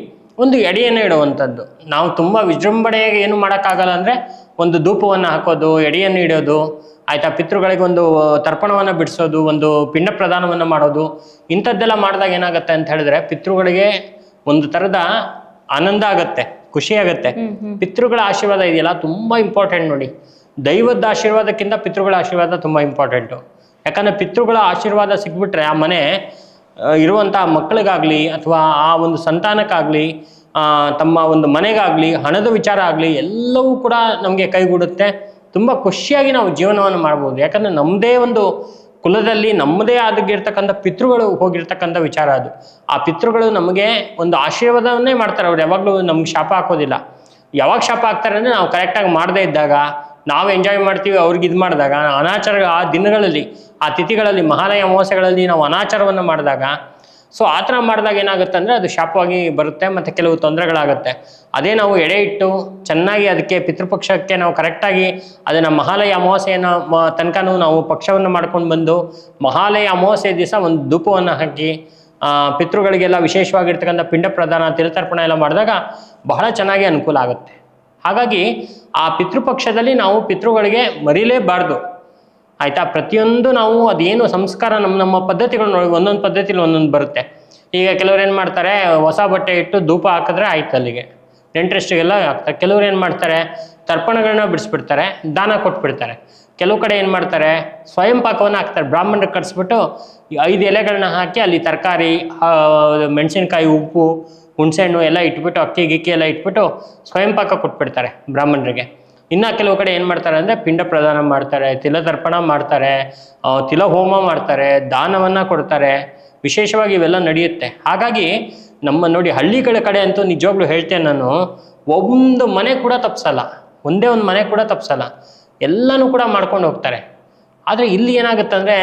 ಒಂದು ಎಡೆಯನ್ನು ಇಡುವಂಥದ್ದು. ನಾವು ತುಂಬ ವಿಜೃಂಭಣೆಯಾಗಿ ಏನು ಮಾಡೋಕ್ಕಾಗಲ್ಲ ಅಂದರೆ, ಒಂದು ಧೂಪವನ್ನು ಹಾಕೋದು, ಎಡೆಯನ್ನು ಇಡೋದು, ಆಯಿತಾ, ಪಿತೃಗಳಿಗೆ ಒಂದು ತರ್ಪಣವನ್ನು ಬಿಡಿಸೋದು, ಒಂದು ಪಿಂಡ ಪ್ರದಾನವನ್ನು ಮಾಡೋದು, ಇಂಥದ್ದೆಲ್ಲ ಮಾಡಿದಾಗ ಏನಾಗುತ್ತೆ ಅಂತ ಹೇಳಿದ್ರೆ, ಪಿತೃಗಳಿಗೆ ಒಂದು ಥರದ ಆನಂದ ಆಗುತ್ತೆ, ಖುಷಿ ಆಗುತ್ತೆ. ಪಿತೃಗಳ ಆಶೀರ್ವಾದ ಇದೆಯಲ್ಲ ತುಂಬ ಇಂಪಾರ್ಟೆಂಟ್ ನೋಡಿ. ದೈವದ ಆಶೀರ್ವಾದಕ್ಕಿಂತ ಪಿತೃಗಳ ಆಶೀರ್ವಾದ ತುಂಬ ಇಂಪಾರ್ಟೆಂಟು. ಯಾಕಂದರೆ ಪಿತೃಗಳ ಆಶೀರ್ವಾದ ಸಿಕ್ಬಿಟ್ರೆ ಆ ಮನೆ ಇರುವಂಥ ಮಕ್ಕಳಿಗಾಗಲಿ ಅಥವಾ ಆ ಒಂದು ಸಂತಾನಕ್ಕಾಗಲಿ, ತಮ್ಮ ಒಂದು ಮನೆಗಾಗಲಿ, ಹಣದ ವಿಚಾರ ಆಗಲಿ, ಎಲ್ಲವೂ ಕೂಡ ನಮಗೆ ಕೈಗೂಡುತ್ತೆ. ತುಂಬ ಖುಷಿಯಾಗಿ ನಾವು ಜೀವನವನ್ನು ಮಾಡ್ಬೋದು. ಯಾಕಂದರೆ ನಮ್ಮದೇ ಒಂದು ಕುಲದಲ್ಲಿ ನಮ್ಮದೇ ಆಗಿರ್ತಕ್ಕಂಥ ಪಿತೃಗಳು ಹೋಗಿರ್ತಕ್ಕಂಥ ವಿಚಾರ ಅದು. ಆ ಪಿತೃಗಳು ನಮಗೆ ಒಂದು ಆಶೀರ್ವಾದವನ್ನೇ ಮಾಡ್ತಾರೆ. ಅವ್ರು ಯಾವಾಗಲೂ ನಮ್ಗೆ ಶಾಪ ಹಾಕೋದಿಲ್ಲ. ಯಾವಾಗ ಶಾಪ ಹಾಕ್ತಾರೆ ಅಂದರೆ, ನಾವು ಕರೆಕ್ಟಾಗಿ ಮಾಡದೇ ಇದ್ದಾಗ, ನಾವು ಎಂಜಾಯ್ ಮಾಡ್ತೀವಿ, ಅವ್ರಿಗೆ ಇದು ಮಾಡಿದಾಗ, ಅನಾಚಾರ ಆ ದಿನಗಳಲ್ಲಿ, ಆ ತಿಥಿಗಳಲ್ಲಿ, ಮಹಾಲಯ ಅಮಾವಾಸ್ಯೆಗಳಲ್ಲಿ ನಾವು ಅನಾಚಾರವನ್ನು ಮಾಡಿದಾಗ, ಸೊ ಆ ಥರ ಮಾಡಿದಾಗ ಏನಾಗುತ್ತೆ ಅಂದರೆ ಅದು ಶಾಪವಾಗಿ ಬರುತ್ತೆ ಮತ್ತು ಕೆಲವು ತೊಂದರೆಗಳಾಗುತ್ತೆ. ಅದೇ ನಾವು ಎಡೆ ಇಟ್ಟು ಚೆನ್ನಾಗಿ ಅದಕ್ಕೆ ಪಿತೃಪಕ್ಷಕ್ಕೆ ನಾವು ಕರೆಕ್ಟಾಗಿ ಅದನ್ನು ಮಹಾಲಯ ಅಮಾವಾಸ್ಯೆಯನ್ನು ತನಕನೂ ನಾವು ಪಕ್ಷವನ್ನು ಮಾಡ್ಕೊಂಡು ಬಂದು, ಮಹಾಲಯ ಅಮಾವಾಸ್ಯೆ ದಿವಸ ಒಂದು ಧೂಪವನ್ನು ಹಾಕಿ ಪಿತೃಗಳಿಗೆಲ್ಲ ವಿಶೇಷವಾಗಿರ್ತಕ್ಕಂಥ ಪಿಂಡ ಪ್ರದಾನ, ತಿಲತರ್ಪಣ ಎಲ್ಲ ಮಾಡಿದಾಗ ಬಹಳ ಚೆನ್ನಾಗಿ ಅನುಕೂಲ ಆಗುತ್ತೆ. ಹಾಗಾಗಿ ಆ ಪಿತೃಪಕ್ಷದಲ್ಲಿ ನಾವು ಪಿತೃಗಳಿಗೆ ಮರಿಲೇಬಾರ್ದು, ಆಯಿತಾ. ಪ್ರತಿಯೊಂದು ನಾವು ಅದೇನು ಸಂಸ್ಕಾರ ನಮ್ಮ ಪದ್ಧತಿಗಳು ನೋಡಿ, ಒಂದೊಂದು ಪದ್ಧತಿಲಿ ಒಂದೊಂದು ಬರುತ್ತೆ. ಈಗ ಕೆಲವ್ರು ಏನು ಮಾಡ್ತಾರೆ, ಹೊಸ ಬಟ್ಟೆ ಇಟ್ಟು ಧೂಪ ಹಾಕಿದ್ರೆ ಆಯ್ತು, ಅಲ್ಲಿಗೆ ನೆಂಟ್ರೆಸ್ಟಿಗೆಲ್ಲ ಹಾಕ್ತಾರೆ. ಕೆಲವ್ರು ಏನು ಮಾಡ್ತಾರೆ, ತರ್ಪಣಗಳನ್ನ ಬಿಡಿಸ್ಬಿಡ್ತಾರೆ, ದಾನ ಕೊಟ್ಬಿಡ್ತಾರೆ. ಕೆಲವು ಕಡೆ ಏನು ಮಾಡ್ತಾರೆ, ಸ್ವಯಂ ಪಾಕವನ್ನು ಹಾಕ್ತಾರೆ. ಬ್ರಾಹ್ಮಣರಿಗೆ ಕಟ್ಸ್ಬಿಟ್ಟು 5 ಎಲೆಗಳನ್ನ ಹಾಕಿ ಅಲ್ಲಿ ತರಕಾರಿ, ಮೆಣಸಿನ್ಕಾಯಿ, ಉಪ್ಪು, ಹುಣಸೆಹಣ್ಣು ಎಲ್ಲ ಇಟ್ಬಿಟ್ಟು, ಅಕ್ಕಿ ಗಿಕ್ಕಿ ಎಲ್ಲ ಇಟ್ಬಿಟ್ಟು ಸ್ವಯಂ ಪಾಕ ಕೊಟ್ಬಿಡ್ತಾರೆ ಬ್ರಾಹ್ಮಣರಿಗೆ. ಇನ್ನು ಕೆಲವು ಕಡೆ ಏನು ಮಾಡ್ತಾರೆ ಅಂದರೆ, ಪಿಂಡ ಪ್ರದಾನ ಮಾಡ್ತಾರೆ, ತಿಲತರ್ಪಣ ಮಾಡ್ತಾರೆ, ತಿಲ ಹೋಮ ಮಾಡ್ತಾರೆ, ದಾನವನ್ನು ಕೊಡ್ತಾರೆ. ವಿಶೇಷವಾಗಿ ಇವೆಲ್ಲ ನಡೆಯುತ್ತೆ. ಹಾಗಾಗಿ ನಮ್ಮ ನೋಡಿ, ಹಳ್ಳಿಗಳ ಕಡೆ ಅಂತೂ ನಿಜವಾಗ್ಲೂ ಹೇಳ್ತೇನೆ ನಾನು, ಒಂದು ಮನೆ ಕೂಡ ತಪ್ಪಿಸಲ್ಲ, ಒಂದೇ ಒಂದು ಮನೆ ಕೂಡ ತಪ್ಪಿಸಲ್ಲ, ಎಲ್ಲನೂ ಕೂಡ ಮಾಡ್ಕೊಂಡು ಹೋಗ್ತಾರೆ. ಆದರೆ ಇಲ್ಲಿ ಏನಾಗುತ್ತೆ ಅಂದರೆ,